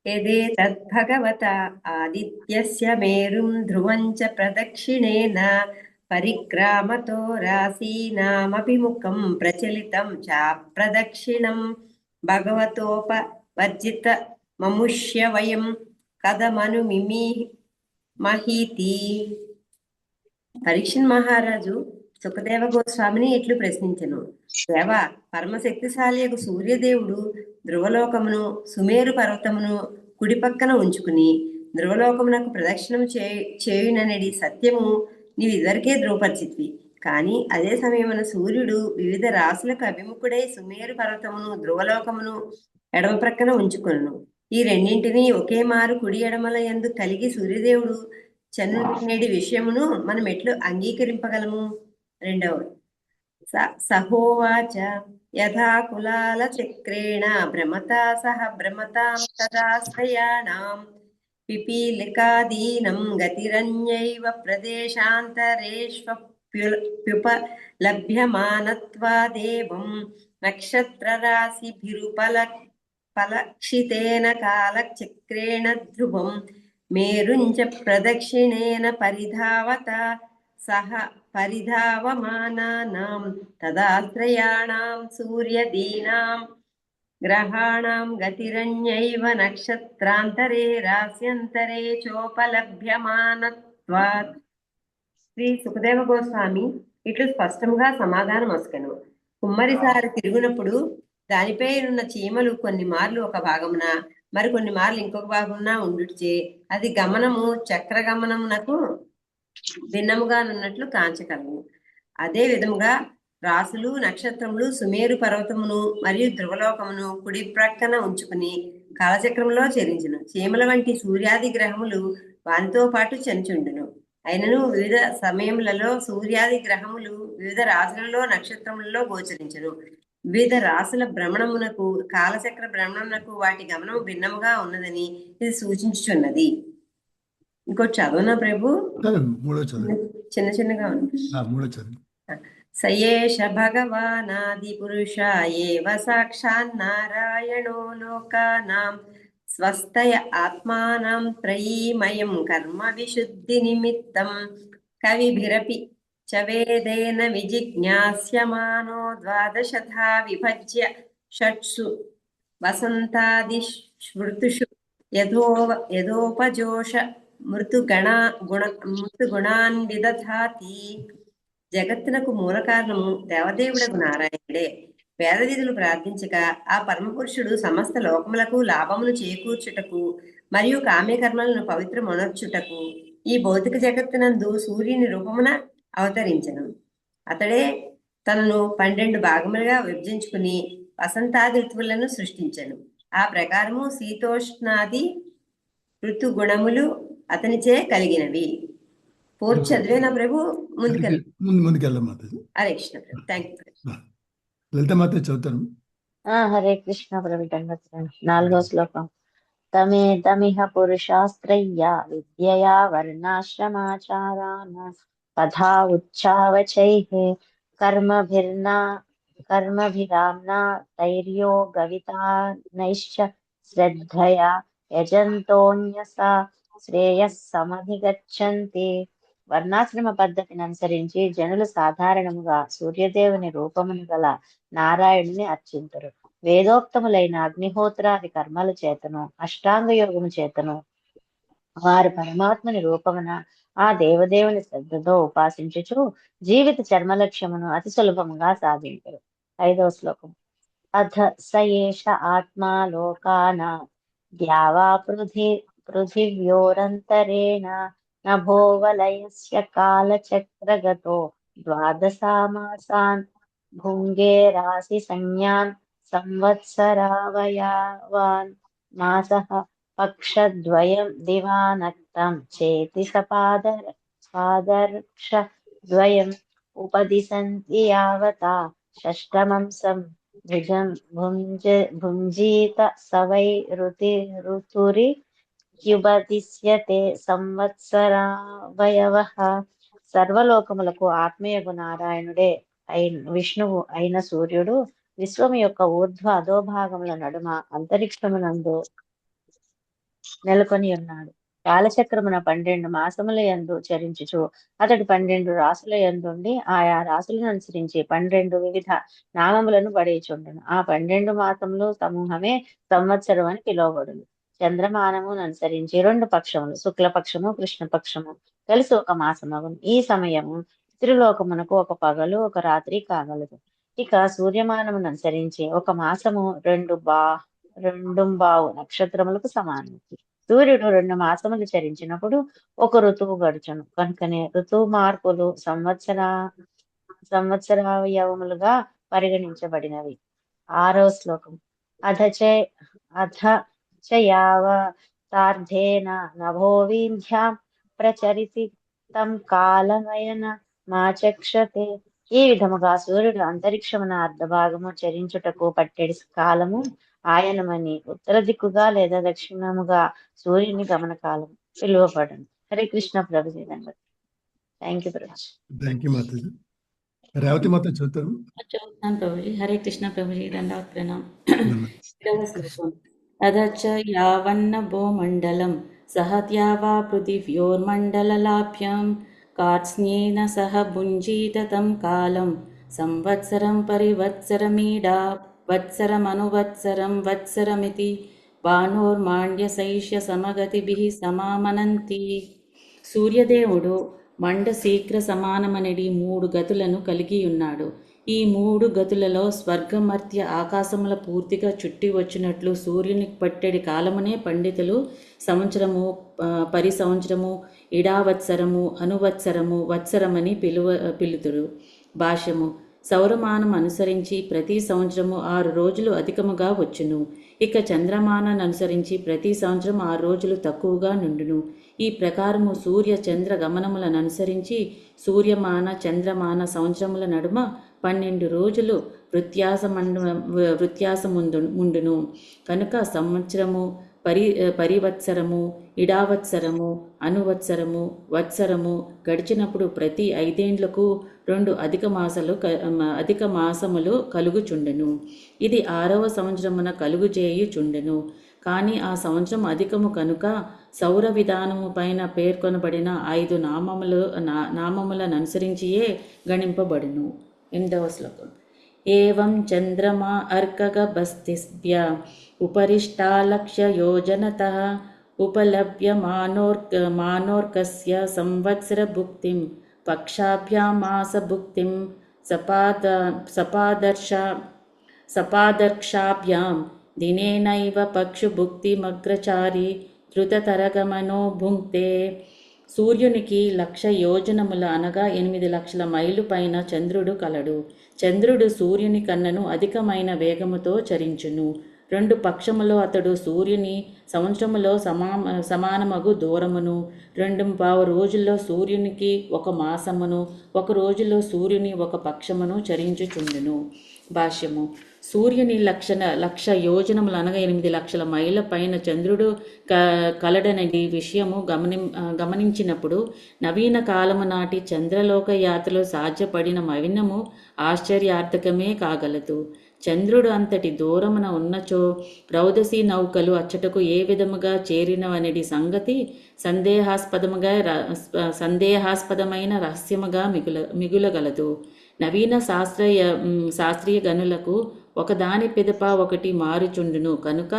యదే తద్భగవత ఆదిత్యస్య మేరుం ధ్రువం చ ప్రదక్షిణేన పరిక్రామతో రాశీనామభిముఖం ప్రచలితం చ ప్రదక్షిణం భగవతోపవర్జిత మముష్య వయం కథమను మహీతి. పరీక్షణ్ మహారాజు సుఖదేవ గోస్వామిని ఇట్లు ప్రశ్నించెను. దేవ, పరమశక్తిశాలి సూర్యదేవుడు ధ్రువలోకమును సుమేరు పర్వతమును కుడి పక్కన ఉంచుకుని ధ్రువలోకమునకు ప్రదక్షిణం చేయుననడి సత్యము నీవు ఇదివరకే ధృవపరిచితివి. కానీ అదే సమయమున సూర్యుడు వివిధ రాశులకు అభిముఖుడై సుమేరు పర్వతమును ధ్రువలోకమును ఎడమ ప్రక్కన ఉంచుకొనును. ఈ రెండింటినీ ఒకే మారు కుడి ఎడమల యందు కలిగి సూర్యదేవుడు చనుడి విషయమును మనం ఎట్లు అంగీకరింపగలము? 2వ. సహోవాచ యథా కులాల చక్రేణ భ్రమతా సహ భ్రమతాం తదాశ్రయాణాం పిపీలికాదీనం గతిరన్యైవ ప్రదేశాంతరేష్వప్యుపలభ్యమానత్వాదేవం నక్షత్రరాశిభిరుపలక్షితేన కాలచక్రేణ ధ్రువం మేరుంచ ప్రదక్షిణేన పరిధావత సహ పరిధావమానానాం తదాశ్రయాణాం సూర్యదీనాం గ్రహాణం గతిరన్యైవ నక్షత్రాంతరే రాస్యంతరే చోపలభ్యమానత్వాత్. శ్రీ సుఖదేవ గోస్వామి ఇట్లు స్పష్టంగా సమాధానం వస్కెను. కుమ్మరిసారి తిరుగునప్పుడు దానిపై ఉన్న చీమలు కొన్ని మార్లు ఒక భాగమున మరికొన్ని మార్లు ఇంకొక భాగమున ఉండుచే అది గమనము చక్రగమనమునకు భిన్నముగా నున్నట్లు కాంచగలము. అదే విధముగా రాసులు నక్షత్రములు సుమేరు పర్వతమును మరియు ధ్రువలోకమును కుడి ప్రక్కన ఉంచుకుని కాలచక్రంలో చెరించును. చీమల వంటి సూర్యాది గ్రహములు వానితో పాటు చెంచుండును. అయినను వివిధ సమయములలో సూర్యాది గ్రహములు వివిధ రాశులలో నక్షత్రములలో గోచరించును. వివిధ రాశుల భ్రమణమునకు కాలచక్ర భ్రమణమునకు వాటి గమనము భిన్నముగా ఉన్నదని ఇది సూచించుచున్నది. ఇంకోటి చదవనా ప్రభు? చిన్న చిన్నగా ఉంది. సయేష భగవానాది పురుష ఏవ సాక్షాన్నారాయణో లోకానాం స్వస్థయ ఆత్మానం త్రయీమయం కర్మ విశుద్ధి నిమిత్తం కవిభిరపి చ వేదేన విజిజ్ఞాస్యమానో ద్వాదశథా విభజ్య షట్సు వసంతాదిషు యథోపజోష మృతుగుణాన్ విదధాతి. జగత్తునకు మూల కారణము దేవదేవుడకు నారాయణుడే. వేద విధులు ప్రార్థించక ఆ పరమపురుషుడు సమస్త లోకములకు లాభమును చేకూర్చుటకు మరియు కామ్యకర్మలను పవిత్రమొనర్చుటకు ఈ భౌతిక జగత్తునందు సూర్యుని రూపమున అవతరించను. అతడే తనను 12 భాగములుగా విభజించుకుని వసంతాది ఋతువులను సృష్టించను. ఆ ప్రకారము శీతోష్ణాది ఋతుగుణములు అతనిచే కలిగినవి. పూర్తి చదివేనా ప్రభు? ముందుకెళ్ళమ్మా. హరే కృష్ణ ప్రభు. Thank you. లలితమాత చదువుతాను. హరే కృష్ణ ప్రభు. 4వ శ్లోకం. తమేతమిహ పురుషాస్త్రయ్యా విద్యయా వర్ణాశ్రమాచారాన్ తథా ఉచ్చావచైః కర్మభిరామ్నా తైర్యోగవితానైశ్చ శ్రద్ధయా యజంతోన్యసా శ్రేయస్ సమధిగచ్చంతి. వర్ణాశ్రమ పద్ధతిని అనుసరించి జనులు సాధారణముగా సూర్యదేవుని రూపమును గల నారాయణుని అర్చింతురు. వేదోక్తములైన అగ్నిహోత్రాది కర్మల చేతను అష్టాంగ యోగము చేతను వారు పరమాత్మని రూపమున ఆ దేవదేవుని శ్రద్ధతో ఉపాసించుచు జీవిత చర్మలక్ష్యమును అతి సులభముగా సాధించరు. 5వ శ్లోకం. అథ సయేష ఆత్మా లోకానా ద్యావా పృథివ్యోరంతరేణ నభోవలయస్య కాలచక్రగతో ద్వాదశామాసాన్ భుంగే రాశి సంజ్ఞాన్ సంవత్సరావయవాన్ మాసః పక్షద్వయం దివానక్తం చేతి పాదర్క్షద్వయం ఉపదిశంతి యావతా షష్టమంసం భుంజీత సవై ఋతురి క్యుబదిశ్యతే సంవత్సరావయవః. సర్వలోకములకు ఆత్మయగు నారాయణుడే విష్ణువు అయిన సూర్యుడు విశ్వము యొక్క ఊర్ధ్వ అధోభాగముల నడుమ అంతరిక్షమునందు నెలకొని ఉన్నాడు. కాలచక్రమున 12 మాసముల యందు చరించుచు అతడు 12 రాసుల యందుండి ఆయా రాసులను అనుసరించి 12 వివిధ నామములను పడేచుండును. ఆ 12 మాసములు సమూహమే సంవత్సరం అని పిలువబడును. చంద్రమానమును అనుసరించి 2 పక్షములు శుక్లపక్షము కృష్ణపక్షము కలిసి ఒక మాసమగును. ఈ సమయము త్రిలోకమునకు ఒక పగలు ఒక రాత్రి కాగలదు. ఇక సూర్యమానమును అనుసరించి ఒక మాసము 2 నక్షత్రములకు సమానం. సూర్యుడు 2 మాసములు చరించినప్పుడు ఒక ఋతువు గడుచును. కనుకనే ఋతువు మార్పులు సంవత్సరావయవములుగా పరిగణించబడినవి. 6వ శ్లోకం. అథ యావతార్థేన నభోవీంధ్యాం ప్రచరితి తం కాలమయన మాచక్షతే. ఈ విధముగా సూర్యుడు అంతరిక్షమున అర్ధభాగము చరించుటకు పట్టెడి కాలము ఆయనమని ఉత్తర దిక్కుగా లేదా దక్షిణముగా సూర్యుని గమన కాలం పిలువబడను. Hare Krishna Prabhuji. Thank you Prabhu. Thank you Mataji. Revathi మాత చదువుతారు. చదువుతాను ప్రభుజీ. హరే కృష్ణ ప్రభుజీ. దండవత్ ప్రణామం. 7వ శ్లోకం. అధచ యావన్న భూమండలం సహత్యావా పృథివ్యోర్మండలలాభ్యం కార్త్స్న్యేన సహ భుంజీత తం కాలం సంవత్సరం పరివత్సరమీడా వత్సరమనువత్సరం వత్సరమితి భానోర్మాండ్యశైష్య సమగతిభిః సమామనంతి. సూర్యదేవుడు మండ శీఘ్ర సమానమనడి 3 గతులను కలిగి ఉన్నాడు. ఈ 3 గతులలో స్వర్గమర్త్య ఆకాశముల పూర్తిగా చుట్టి వచ్చినట్లు సూర్యునికి పట్టెడి కాలమునే పండితులు సంవత్సరము, పరిసంవత్సరము, ఇడావత్సరము, అనువత్సరము, వత్సరమని పిలుతురు. భాష్యము: సౌరమానం అనుసరించి ప్రతి సంవత్సరము 6 రోజులు అధికముగా వచ్చును. ఇక చంద్రమానాన్ని అనుసరించి ప్రతి సంవత్సరం 6 రోజులు తక్కువగా నుండును. ఈ ప్రకారము సూర్య చంద్ర గమనములను అనుసరించి సూర్యమాన చంద్రమాన సంవత్సరముల నడుమ 12 రోజులు వ్యత్యాసముండును. కనుక సంవత్సరము, పరివత్సరము, ఇడావత్సరము, అనువత్సరము, వత్సరము గడిచినప్పుడు ప్రతి 5 ఏండ్లకు 2 అధిక మాసములు కలుగుచుండెను. ఇది 6వ సంవత్సరమున కలుగుచేయుచుండెను. కానీ ఆ సంవత్సరం అధికము కనుక సౌర విధానము పైన పేర్కొనబడిన 5 నామములను అనుసరించియే గణింపబడును. 8వ శ్లోకం. ఏవం చంద్రమా అర్కగభస్తిభ్య ఉపరిష్టాలక్ష్య యోజనతః ఉపలభ్య మానోర్కస్య సంవత్సర భుక్తిం పక్షాభ్యాం మాస భుక్తిం సపాదర్క్షాభ్యాం దినేనైవ పక్షు భుక్తిమగ్రచారి ధృతతరగమనో భుంక్తే. సూర్యునికి 1,00,000 యోజనముల అనగా 8 లక్షల మైలు పైన చంద్రుడు కలడు. చంద్రుడు సూర్యుని కన్నను అధికమైన వేగముతో చరించును. 2 పక్షములో అతడు సూర్యుని సంవత్సరములో సమానమగు దూరమును, 2 రోజుల్లో సూర్యునికి 1 మాసమును, 1 రోజులో సూర్యుని 1 పక్షమును చరించుచుండును. భాష్యము: సూర్యుని 1,00,000 యోజనములు అనగా 8 లక్షల మైళ్ళ పైన చంద్రుడు కలడనడి విషయము గమనించినప్పుడు నవీన కాలము నాటి చంద్రలోక యాత్రలో సాధ్యపడిన మవినము ఆశ్చర్యార్థకమే కాగలదు. చంద్రుడు అంతటి దూరమున ఉన్నచో రౌదసి నౌకలు అచ్చటకు ఏ విధముగా చేరినవనడి సంగతి సందేహాస్పదమైన రహస్యముగా మిగులగలదు. నవీన శాస్త్రీయ గనులకు ఒకదాని పిదప ఒకటి మారుచుండును కనుక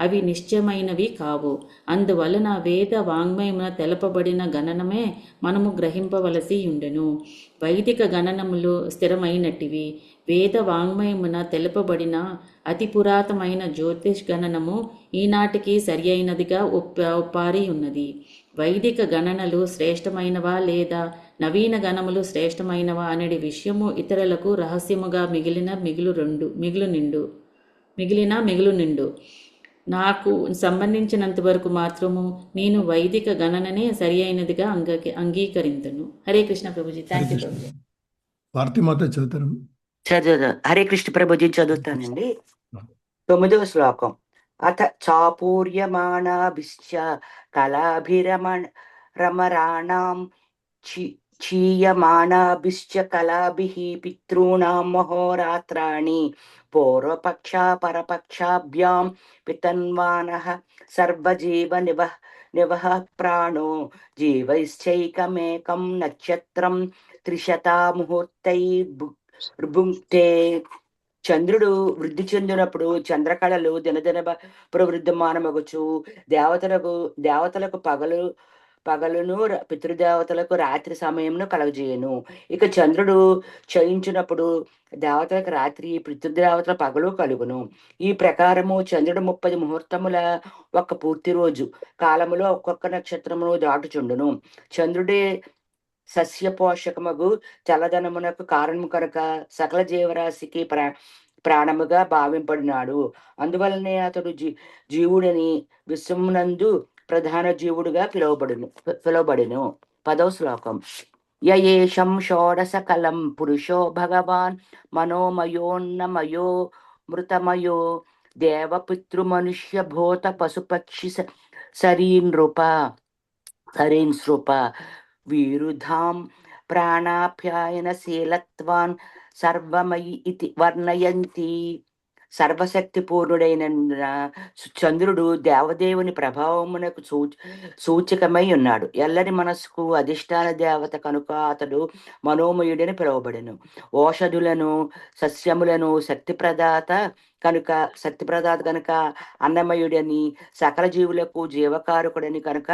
అవి నిశ్చయమైనవి కావు. అందువలన వేద వాంగ్మయమున తెలపబడిన గణనమే మనము గ్రహింపవలసి ఉండెను. వైదిక గణనములు స్థిరమైనటివి. వేద వాంగ్మయమున తెలపబడిన అతి పురాతనమైన జ్యోతిష్ గణనము ఈనాటికి సరి అయినదిగా ఒప్పారి ఉన్నది. వైదిక గణనలు శ్రేష్టమైనవా లేదా నవీన గణములు శ్రేష్టమైనవా అనేది విషయము ఇతరులకు రహస్యముగా మిగిలిన మిగులు నిండు. నాకు సంబంధించినంత వరకు మాత్రము నేను వైదిక గణననే సరి అయినదిగా అంగీకరించను. హరే కృష్ణ ప్రభుజీ. Thank you. భారతీమాత చదువుతారు. హరే కృష్ణ ప్రభుజీ చదువుతానండి. 9వ శ్లోకం. అథ చాపూర్యమాణాభిశ్చ కళాభిరమరాణాం క్షీయమాణాభిశ్చ కళాభిః పితॄణాం మహోరాత్రాణి పూర్వపక్షా పరపక్షాభ్యాం పితన్వానః సర్వజీవ నివః ప్రాణో జీవైశ్చైకమేకం నక్షత్రం 300 ముహూర్తైర్భుంక్తే. చంద్రుడు వృద్ధి చెందినప్పుడు చంద్రకళలు దినదిన ప్రవృద్ధమానమగుచు దేవతలకు పగలును పితృదేవతలకు రాత్రి సమయంను కలగజేయను. ఇక చంద్రుడు క్షయించినప్పుడు దేవతలకు రాత్రి, పితృదేవతల పగలు కలుగును. ఈ ప్రకారము చంద్రుడు 30 ముహూర్తముల ఒక పూర్తి రోజు కాలములో ఒక్కొక్క నక్షత్రమును దాటుచుండును. చంద్రుడే సస్య పోషకముగు చల్లదనమునకు కారణము కనుక సకల జీవరాశికి ప్రాణముగా భావింపడినాడు. అందువలనే అతడు జీవుడని విశ్వమునందు ప్రధాన జీవుడుగా పిలువబడును. 10వ శ్లోకం. యయేషం షోడశకలం పురుషో భగవాన్ మనోమయోన్నమయో మృతమయో దేవపితృమనుష్య భూత పశుపక్షి సరీనృప వీరుధాం ప్రాణాప్యాయన శీలత్వాన్ సర్వమయి ఇది వర్ణయంతి. సర్వశక్తి పూర్ణుడైన చంద్రుడు దేవదేవుని ప్రభావమునకు సూచకమై ఉన్నాడు. ఎల్లరి మనస్సుకు అధిష్టాన దేవత కనుక అతడు మనోమయుడని పిలువబడెను. ఓషధులను, సస్యములను శక్తి ప్రదాత కనుక సత్యప్రదాత కనుక అన్నమయుడని, సకల జీవులకు జీవకారకుడని కనుక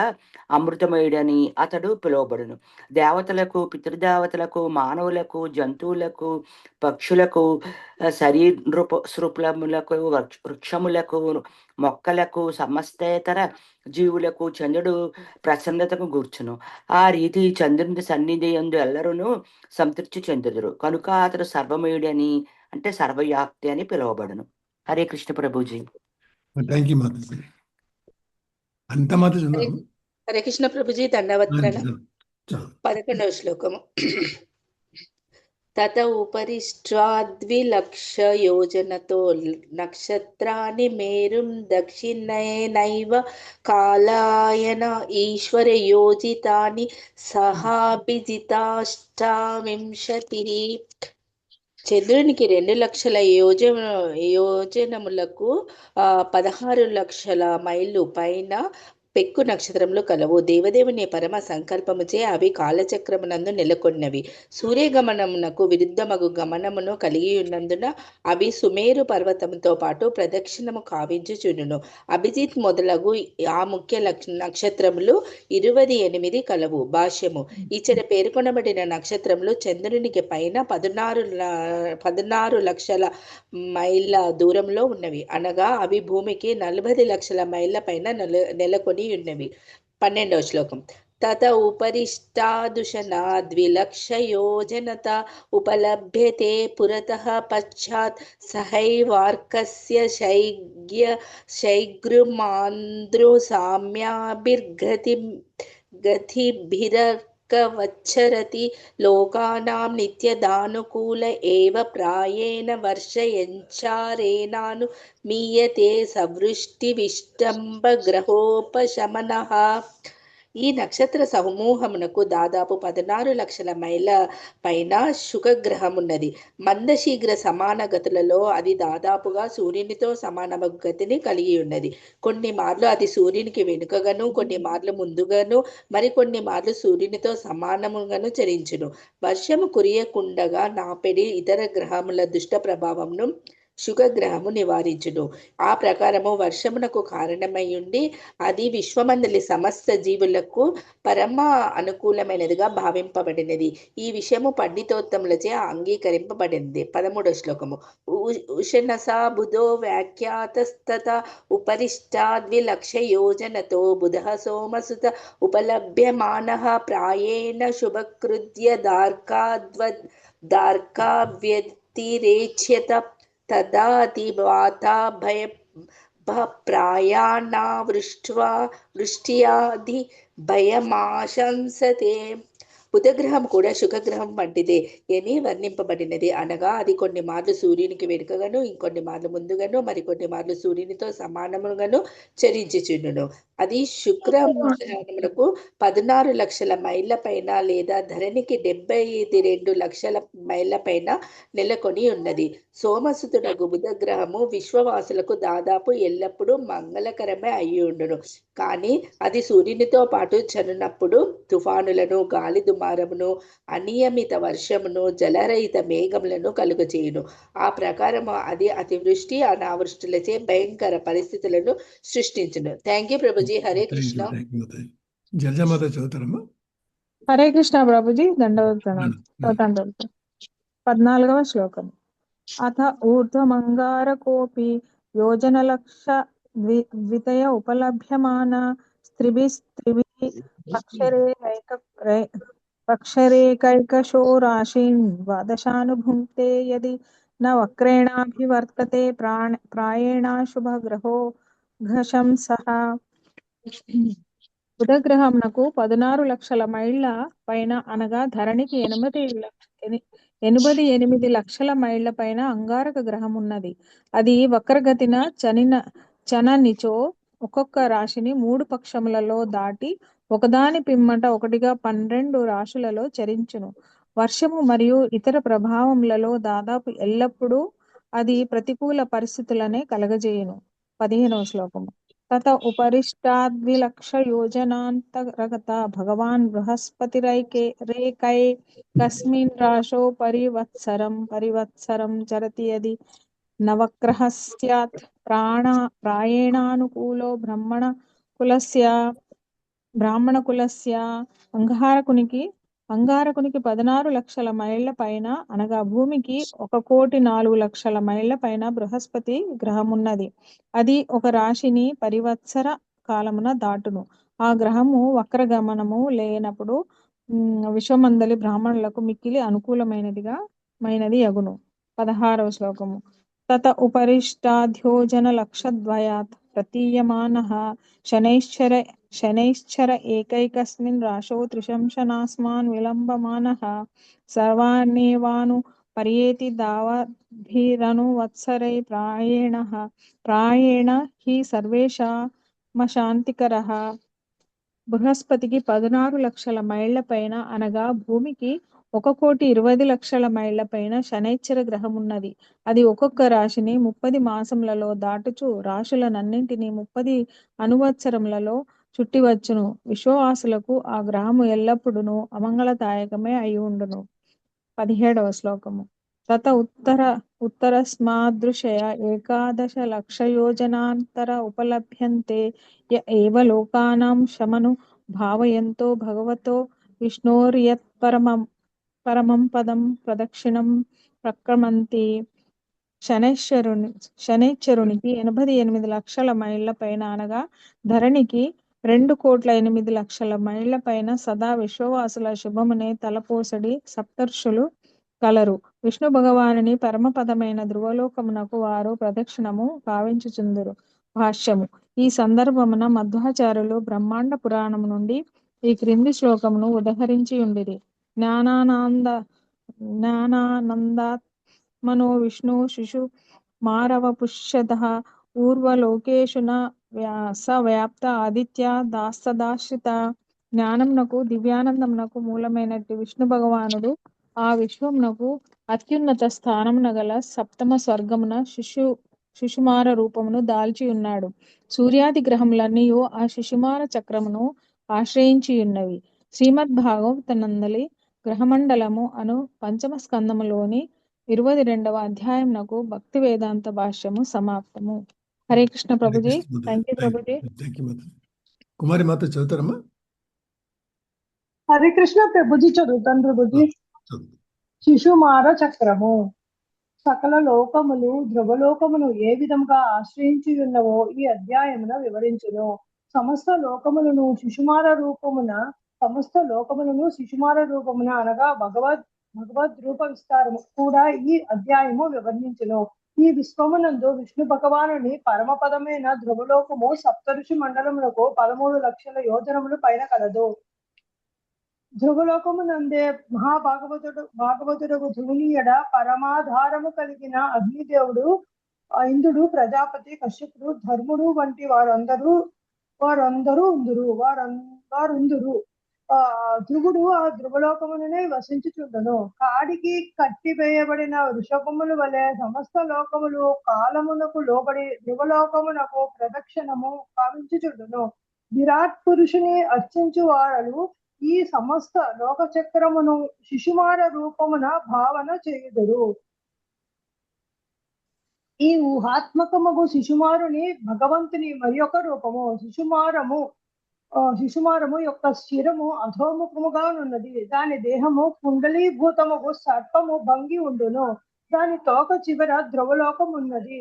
అమృతమయుడని అతడు పిలువబడును. దేవతలకు, పితృదేవతలకు, మానవులకు, జంతువులకు, పక్షులకు, సరీసృపములకు, వృక్షములకు, మొక్కలకు, సమస్తేతర జీవులకు చంద్రుడు ప్రసన్నతకు గూర్చును. ఆ రీతి చంద్రుని సన్నిధి యందు ఎల్లరూ సంతృప్తి చెందుదురు. కనుక అతడు సర్వమయుడని అంటే సర్వవ్యాప్తి అని పిలువబడును. హరే కృష్ణ ప్రభుజీ. Thank you Mataji. అంత మాత చదువు. హరే కృష్ణ ప్రభుజీ, దండవత్ ప్రణామం. చాలు. 11వ శ్లోకము. తత ఉపరిష్టాద్విలక్ష యోజనతో నక్షత్రాన్ని మేరుం దక్షిణేనైవ కాలాయన ఈశ్వర యోజితాని సహాభిజితాష్టావింశతి. చంద్రునికి 2 లక్షల యోజనములకు 16 లక్షల మైళ్ళు పైన పెక్కు నక్షత్రములు కలవు. దేవదేవుని పరమ సంకల్పముచే అవి కాలచక్రమునందు నెలకొన్నవి. సూర్యగమనమునకు విరుద్ధమగు గమనమును కలిగి ఉన్నందున అవి సుమేరు పర్వతముతో పాటు ప్రదక్షిణము కావించుచుండును. అభిజిత్ మొదలగు ఆ ముఖ్య నక్షత్రములు 28 కలవు. భాష్యము. ఇచ్చట పేర్కొనబడిన నక్షత్రములు చంద్రునికి పైన 16 లక్షల మైళ్ళ దూరంలో ఉన్నవి. అనగా అవి భూమికి 40 లక్షల మైళ్ళ పైన నెలకొని ఉన్నవి. 12వ శ్లోకం. తత ఉపరిష్టాదుషనా ద్విలక్షయోజనత ఉపలభ్యతే పురతః పశ్చాత్ సహైవార్కస్య శైగృమాంధ్రు సామ్యాభిర్గతిభిరర్కవచ్చరతి లోకానాం నిత్యదానుకూల ఏవ ప్రాయేణ వర్షయంచారేనాను మీయతే సవృష్టి విష్టంబ గ్రహోపశమనః. ఈ నక్షత్ర సమూహమునకు దాదాపు 16 లక్షల మైళ్ళ పైన శుక్రగ్రహమున్నది. మందశీఘ్ర సమాన గతులలో అది దాదాపుగా సూర్యునితో సమాన గతిని కలిగి ఉన్నది. కొన్ని మార్లు అది సూర్యునికి వెనుకగాను, కొన్ని మార్లు ముందుగాను, మరికొన్ని మార్లు సూర్యునితో సమానముగాను చరించును. వర్షము కురియకుండగా నాపెడి ఇతర గ్రహముల దుష్ట ప్రభావమును శుక్రగ్రహము నివారించును. ఆ ప్రకారము వర్షమునకు కారణమయ్యుండి అది విశ్వమందలి సమస్త జీవులకు పరమ అనుకూలమైనదిగా భావింపబడినది. ఈ విషయము పండితోత్తములచే అంగీకరింపబడినది. 13వ శ్లోకము. ఉషనసా బుధో వ్యాఖ్యాతస్తత ఉపరిష్టాద్విలక్షయోజనతో బుధః సోమసుత ఉపలభ్యమానః ప్రాయేణ శుభకృత్య దార్కావ్యతిరేచ్యత తదాతి వాతాభయ ప్రాయాణావృష్ట్యాది భయమాశంసతే. బుధగ్రహం కూడా శుక్రగ్రహం వంటిదే అని వర్ణింపబడినది. అనగా అది కొన్ని మార్లు సూర్యునికి వెనుకగాను, ఇంకొన్ని మార్లు ముందుగాను, మరికొన్ని మార్లు సూర్యునితో సమానముగాను చరించుచుండును. అది శుక్రగ్రహమునకు 16 లక్షల మైళ్ళ పైన లేదా ధరణికి 72 లక్షల మైళ్ళ పైన నెలకొని ఉన్నది. సోమసుతుడగు బుధగ్రహము విశ్వవాసులకు దాదాపు ఎల్లప్పుడూ మంగళకరమే అయ్యుండును. కానీ అది సూర్యునితో పాటు చనునప్పుడు తుఫానులను, గాలి దుమారమును, అనియమిత వర్షమును, జలరహిత మేఘములను కలుగచేయును. ఆ ప్రకారము అది అతివృష్టి, అనావృష్టులచే భయంకర పరిస్థితులను సృష్టించును. Thank you Prabhuji. హరే కృష్ణ. జలజమాత చదువుతారమ్మా. హరే కృష్ణ ప్రభుజీ, దండవత్ ప్రణామం. 14వ శ్లోకం. అథ ఊర్ధ్వమంగారకోపి యోజనలక్ష ద్వితయ ఉపలభ్యమాన స్త్రిభిః పక్షరేకైకశో రాశీన్ ద్వాదశానుభుంక్తే యది న వక్రేణాభివర్తతే ప్రాయేణ శుభగ్రహో ఘశంసః. బుధగ్రహమునకు 16 లక్షల మైళ్ళ పైన అనగా ధరణికి 88 లక్షల మైళ్ళ పైన అంగారక గ్రహం ఉన్నది. అది వక్రగతిన చననిచో ఒక్కొక్క రాశిని 3 పక్షములలో దాటి ఒకదాని పిమ్మట ఒకటిగా 12 రాశులలో చరించును. వర్షము మరియు ఇతర ప్రభావములలో దాదాపు ఎల్లప్పుడూ అది ప్రతికూల పరిస్థితులనే కలగజేయును. 15వ శ్లోకము. తత ఉపరిష్టాద్విలక్ష యోజనాంతరగత భగవాన్ బృహస్పతిరేకై కస్మిన్ రాశో పరివత్సరం చరతి యది నవగ్రహస్యాత్ ప్రాయేణానుకూలో బ్రాహ్మణ కులస్య అంగారకునికి 16 లక్షల మైళ్ళ పైన అనగా భూమికి 1,04,00,000 మైళ్ళ పైన బృహస్పతి గ్రహమున్నది. అది ఒక రాశిని పరివత్సర కాలమున దాటును. ఆ గ్రహము వక్రగమనము లేనప్పుడు విశ్వమందలి బ్రాహ్మణులకు మిక్కిలి అనుకూలమైనది యగును. 16వ శ్లోకము. తత ఉపరిష్టాధ్యోజన లక్షద్వయాత్ ప్రతీయమానః శనైశ్చర ఏకైకస్మిన్ రాశౌ త్రిశంశనాస్మాన్ విలంబమానః సర్వాణ్యేవాను పర్యేతి దావద్భిరనువత్సరై ప్రాయేణ హి సర్వేషామశాంతికరః. బృహస్పతికి 16 లక్షల మైళ్ళ పైన అనగా భూమికి 1,20,00,000 మైళ్ళ పైన శనైశ్చర గ్రహమున్నది. అది ఒక్కొక్క రాశిని 30 మాసములలో దాటుచు రాశులనన్నింటినీ 30 అనువత్సరములలో చుట్టివచ్చును. విశ్వవాసులకు ఆ గ్రహము ఎల్లప్పుడూ అమంగళదాయకమే అయి ఉండును. 17వ శ్లోకము. తత ఉత్తరస్మాదృశయ 11,00,000 ఉపలభ్యంతే య ఏవ లోకానాం శమను భావయంతో భగవతో విష్ణోర్యత్పరమం పదం ప్రదక్షిణం ప్రక్రమంతి. శనైశ్చరునికి 88 లక్షల మైళ్ళ పైన అనగా ధరణికి 2,08,00,000 మైళ్ళ పైన సదా విశ్వవాసుల శుభమునే తలపోసడి సప్తర్షులు కలరు. విష్ణు భగవానుని పరమపదమైన ధ్రువలోకమునకు వారు ప్రదక్షిణము కావించుచుందురు. భాష్యము. ఈ సందర్భమున మధ్వాచార్యులు బ్రహ్మాండ పురాణము నుండి ఈ క్రింది శ్లోకమును ఉదహరించి ఉండిరి. జ్ఞానానందాత్మనో విష్ణు శిశు మారవపుష్యతః ఊర్వలోకేషు న సవ్యాప్త ఆదిత్య దాస్తదాశ్రిత. జ్ఞానమునకు దివ్యానందమునకు మూలమైనట్టి విష్ణు భగవానుడు ఆ విశ్వమునకు అత్యున్నత స్థానమున గల సప్తమ స్వర్గమున శిశుమార రూపమును దాల్చి ఉన్నాడు. సూర్యాది గ్రహములన్నీయు ఆ శిశుమార చక్రమును ఆశ్రయించియున్నవి. శ్రీమద్భాగవతనందలి గ్రహమండలము అను పంచమ స్కందములోని 22వ అధ్యాయమునకు భక్తి వేదాంత భాష్యము సమాప్తము. హరే కృష్ణ ప్రభుజీ. Thank you Prabhuji. కుమారి మాత చదువుతారమ్మా. హరే కృష్ణ ప్రభుజీ. చదువుతాను ప్రభుజీ. శిశుమార చక్రము. సకల లోకములు ధ్రువలోకమును ఏ విధంగా ఆశ్రయించి ఉన్నవో ఈ అధ్యాయమున వివరించును. సమస్త లోకములను శిశుమార రూపమున అనగా భగవద్ రూప విస్తారము కూడా ఈ అధ్యాయము వివరించును. ఈ విశ్వమునందు విష్ణు భగవానుని పరమపదమైన ధ్రువలోకము సప్తఋషి మండలములకు 13 లక్షల యోజనములు పైన కలదు. ధ్రువలోకమునందే భాగవతుడు ధ్రువునియడ పరమాధారము కలిగిన అగ్నిదేవుడు, ఇంద్రుడు, ప్రజాపతి, కశ్యపుడు, ధర్ముడు వంటి వారందరూ ఉందురు. ధ్రువుడు ఆ ధ్రువలోకమునే వసించుచుండును. కాడికి కట్టివేయబడిన వృషభముల వలె సమస్త లోకములు కాలమునకు లోబడి ధ్రువలోకమునకు ప్రదక్షిణము కావించుచుండును. విరాట్ పురుషుని అర్చించు వారలు ఈ సమస్త లోక చక్రమును శిశుమార రూపమున భావన చేయుదురు. ఈ ఊహాత్మకముగు శిశుమారుని భగవంతుని మరి ఒక రూపము. శిశుమారము యొక్క శిరము అధోముఖముగా ఉన్నది. దాని దేహము కుండలీభూతముగు సర్పము భంగి ఉండును. దాని తోక చివర ధ్రువలోకం ఉన్నది.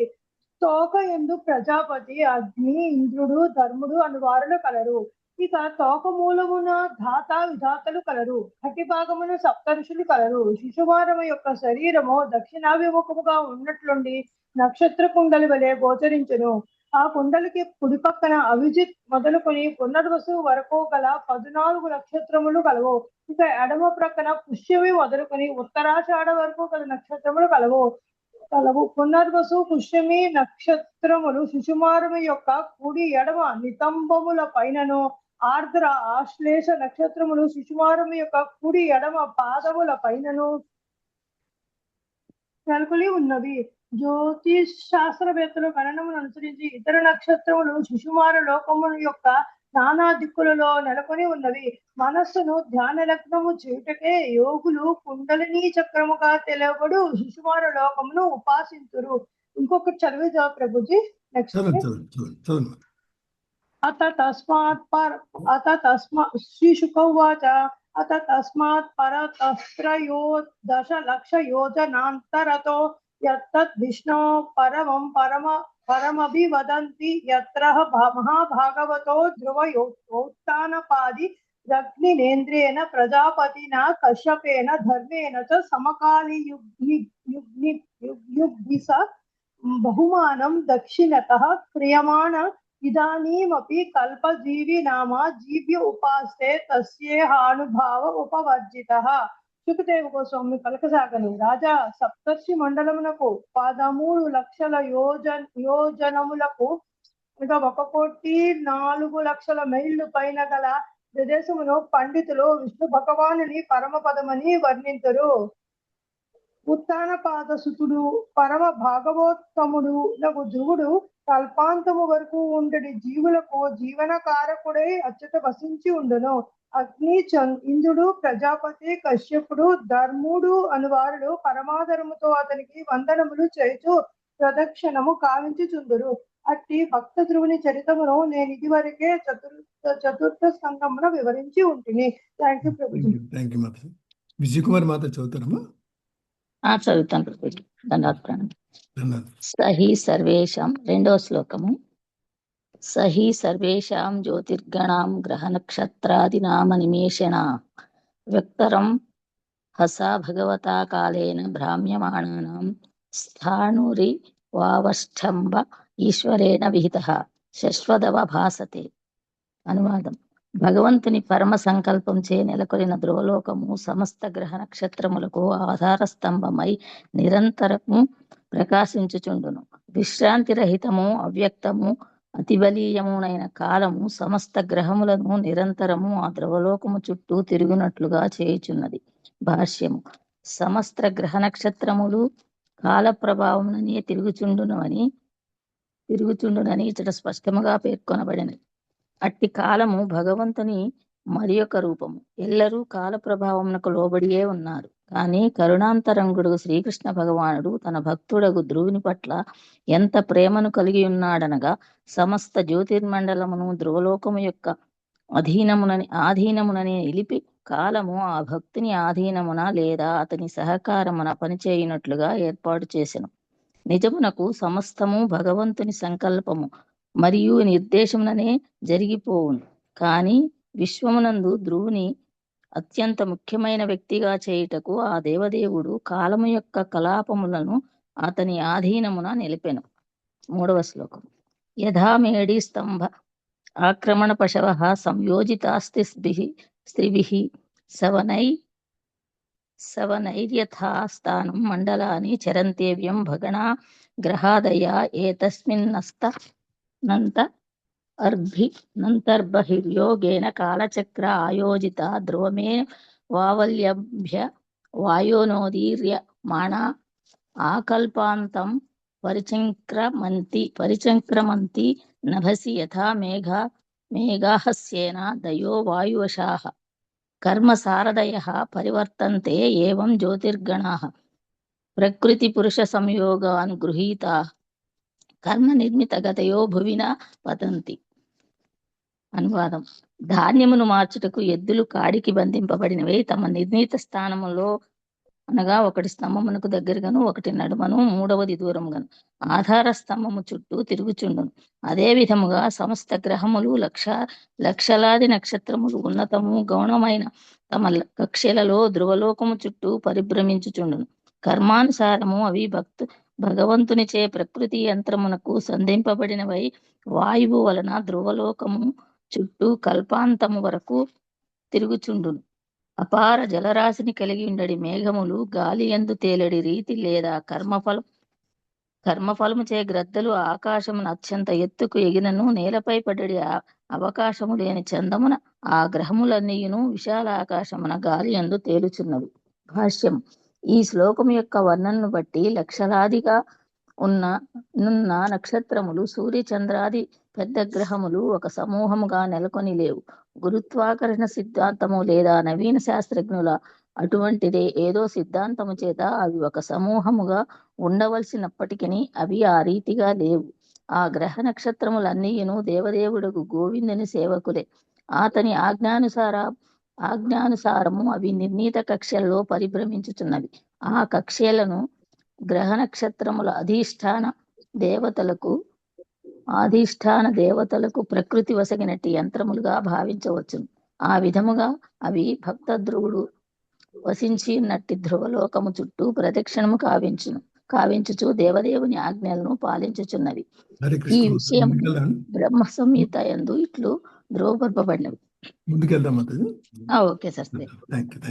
తోక యందు ప్రజాపతి, అగ్ని, ఇంద్రుడు, ధర్ముడు అను వారులు కలరు. ఇక తోక మూలమున ధాత విధాతలు కలరు. కటి భాగమున సప్తఋషులు కలరు. శిశుమారము యొక్క శరీరము దక్షిణాభిముఖముగా ఉన్నట్లుండి నక్షత్ర కుండలి వలె గోచరించును. ఆ కుండలికి కుడి పక్కన అభిజిత్ మొదలుకొని పునర్వసు వరకు గల 14 నక్షత్రములు కలవు. ఇక ఎడమ ప్రక్కన పుష్యమి మొదలుకొని ఉత్తరాషాఢ వరకు గల నక్షత్రములు కలవు. పునర్వసు, పుష్యమి నక్షత్రములు శిశుమారము యొక్క కుడి ఎడమ నితంబముల పైనను, ఆర్ద్ర, ఆశ్లేష నక్షత్రములు శిశుమారము యొక్క కుడి ఎడమ పాదముల పైనను నెలకొలి ఉన్నవి. జ్యోతిష్ శాస్త్రవేత్తలు గణనమును అనుసరించి ఇతర నక్షత్రములు శిశుమార లోకము యొక్క నానా దిక్కులలో నెలకొని ఉన్నవి. మనస్సును ధ్యాన లగ్నము చేయుటకే యోగులు కుండలిని చక్రముగా తెలవబడు శిశుమార లోకమును ఉపాసింతురు. ఇంకొకటి చదివేదా ప్రభుజీ? నెక్స్ట్ చదువు. అత తస్మాత్ శ్రీశుక ఉవాచ అత తస్మాత్ పరతస్త్రయోదశలక్షయోజనాంతరతో యత్తత్ విష్ణో పరమభివదంతి యత్ర మహాభాగవతో ధ్రువయోత్తానపాది రగ్నినేంద్రేణ ప్రజాపతినా కశ్యపేన ధర్మేణ చ సమకాలీయుగ్భిస బహుమానం దక్షిణతః క్రియమాణ ఇదానీమపి కల్పజీవినామ జీవ్య ఉపాస్తే తస్యేహానుభావ ఉపవర్జితః. సుఖదేవ గోస్వామి పలకసాగని, రాజా, సప్తర్షి మండలమునకు 13 లక్షల యోజనములకు ఇంకా 1,04,00,000 మైళ్ళు పైన గల ప్రదేశమును పండితులు విష్ణు భగవానుని పరమపదమని వర్ణింతురు. ఉత్తానపాదసుతుడు పరమ భాగవోత్తముడు నగు ధ్రువుడు కల్పాంతము వరకు ఉండడి జీవులకు జీవనకారకుడై అచ్యుత వసించి ఉండును. అగ్ని, ఇంద్రుడు, ప్రజాపతి, కశ్యపుడు, ధర్ముడు అనువారులు పరమాదరముతో అతనికి వందనములు చేస్తూ ప్రదక్షిణము కావించుచుందురు. అట్టి భక్త ధ్రువుని చరితమును నేను ఇదివరకే చతుర్థ స్కంధమున వివరించి ఉంటుంది. Thank you Prabhuji. Thank you మాత. విజయ్ కుమార్ మాత చదువుతారమ్మా? చదువుతాను ప్రభుజీ. ధన్యవాదాలు. సహి సర్వేషాం, 2వ శ్లోకము. సహి సర్వేషాం జ్యోతిర్గణాం గ్రహ నక్షత్రాదినామ నిమేషణ వ్యక్తరం హసా భగవతా కాలేన భ్రామ్యమాణానాం స్థాణురి వావష్టంబ ఈశ్వరేణ విహితః శశ్వదవ భాసతే. అనువాదం: భగవంతుని పరమ సంకల్పంచే నెలకొలిన ధ్రువలోకము సమస్త గ్రహ నక్షత్రములకు ఆధార స్తంభమై నిరంతరము ప్రకాశించుచుండును. విశ్రాంతి రహితము, అవ్యక్తము, అతిబలీయమునైన కాలము సమస్త గ్రహములను నిరంతరము ఆ ధ్రువలోకము చుట్టూ తిరుగునట్లుగా చేయుచున్నది. భాష్యము: సమస్త గ్రహ నక్షత్రములు కాల ప్రభావముననే తిరుగుచుండునని ఇచ్చట స్పష్టముగా పేర్కొనబడినది. అట్టి కాలము భగవంతుని మరి ఒక రూపము. ఎల్లరూ కాల ప్రభావమునకు లోబడియే ఉన్నారు. కానీ కరుణాంతరంగుడు శ్రీకృష్ణ భగవానుడు తన భక్తుడగు ధ్రువుని పట్ల ఎంత ప్రేమను కలిగి ఉన్నాడనగా, సమస్త జ్యోతిర్మండలమును ధ్రువలోకము యొక్క ఆధీనమునని నిలిపి కాలము ఆ భక్తుని ఆధీనమున లేదా అతని సహకారమున పనిచేయునట్లుగా ఏర్పాటు చేసెను. నిజమునకు సమస్తము భగవంతుని సంకల్పము మరియు నిర్దేశముననే జరిగిపోవును. కానీ విశ్వమునందు ధ్రువుని అత్యంత ముఖ్యమైన వ్యక్తిగా చేయుటకు ఆ దేవదేవుడు కాలము యొక్క కలాపములను అతని ఆధీనమున నిలిపెను. 3వ శ్లోకం. యథా మేడి స్తంభ ఆక్రమణ పశవ సంయోజితాస్తి స్త్రీభిః సవనైర్యథా స్థానం మండలాని చరంతేవ్యం భగణా గ్రహాదయ ఏతస్మిన్నంతర్బహిర్యోగేన కాలచక్ర ఆయోజిత ధ్రువమే వావల్యభ్య వాయోనోదీర్యమాణ ఆకల్పాంతం పరిచంక్రమంతి నభసి యథా మేఘాహస్యేన దయో వాయువశాః కర్మ సారదయః పరివర్తంతే ఏవం జ్యోతిర్గణాః ప్రకృతి పురుష సంయోగాన్ గృహీతాః కర్మ నిర్మిత గతయో భువిన పతంతి. అనువాదం: ధాన్యమును మార్చుటకు ఎద్దులు కాడికి బంధింపబడినవే తమ నిర్ణీత స్థానములో, అనగా ఒకటి స్తంభమునకు దగ్గరగాను ఒకటి నడుమను మూడవది దూరంగాను ఆధార స్తంభము చుట్టూ తిరుగుచుండును. అదే విధముగా సమస్త గ్రహములు లక్షలాది నక్షత్రములు ఉన్నతము గౌణమైన తమ కక్ష్యలలో ధ్రువలోకము చుట్టూ పరిభ్రమించుచుండును. కర్మానుసారము అవి భగవంతునిచే ప్రకృతి యంత్రమునకు సంధింపబడినవై వాయువు వలన ధ్రువలోకము చుట్టూ కల్పాంతము వరకు తిరుగుచుండును. అపార జలరాశిని కలిగి ఉండడి మేఘములు గాలి యందు తేలడి రీతి లేదా కర్మఫలము చే గ్రద్దలు ఆకాశమును అత్యంత ఎత్తుకు ఎగినను నేలపై పడడి అవకాశము లేని చందమున ఆ గ్రహములన్నీయును విశాల ఆకాశమున గాలి యందు తేలుచున్నవి. భాష్యం: ఈ శ్లోకము యొక్క వర్ణనను బట్టి లక్షలాదిగా నున్న నక్షత్రములు, సూర్యచంద్రాది పెద్ద గ్రహములు ఒక సమూహముగా నెలకొని లేవు. గురుత్వాకర్షణ సిద్ధాంతము లేదా నవీన శాస్త్రజ్ఞుల అటువంటిదే ఏదో సిద్ధాంతము చేత అవి ఒక సమూహముగా ఉండవలసినప్పటికీ అవి ఆ రీతిగా లేవు. ఆ గ్రహ నక్షత్రములన్నీయును దేవదేవుడుకు గోవిందుని సేవకులే. అతని ఆజ్ఞానుసారము అవి నిర్ణీత కక్ష్యల్లో పరిభ్రమించుచున్నవి. ఆ కక్ష్యలను గ్రహ నక్షత్రముల అధిష్టాన దేవతలకు ప్రకృతి వసగినట్టి యంత్రములుగా భావించవచ్చును. ఆ విధముగా అవి భక్త ధ్రువుడు వసించినట్టి ధ్రువలోకము చుట్టూ ప్రదక్షిణము కావించుచు దేవదేవుని ఆజ్ఞలను పాలించుచున్నవి. ఈ విషయం బ్రహ్మ సంహిత యందు ఇట్లు ధ్రువపరపబడినవి. ముందుకెళ్దాం. Okay sir.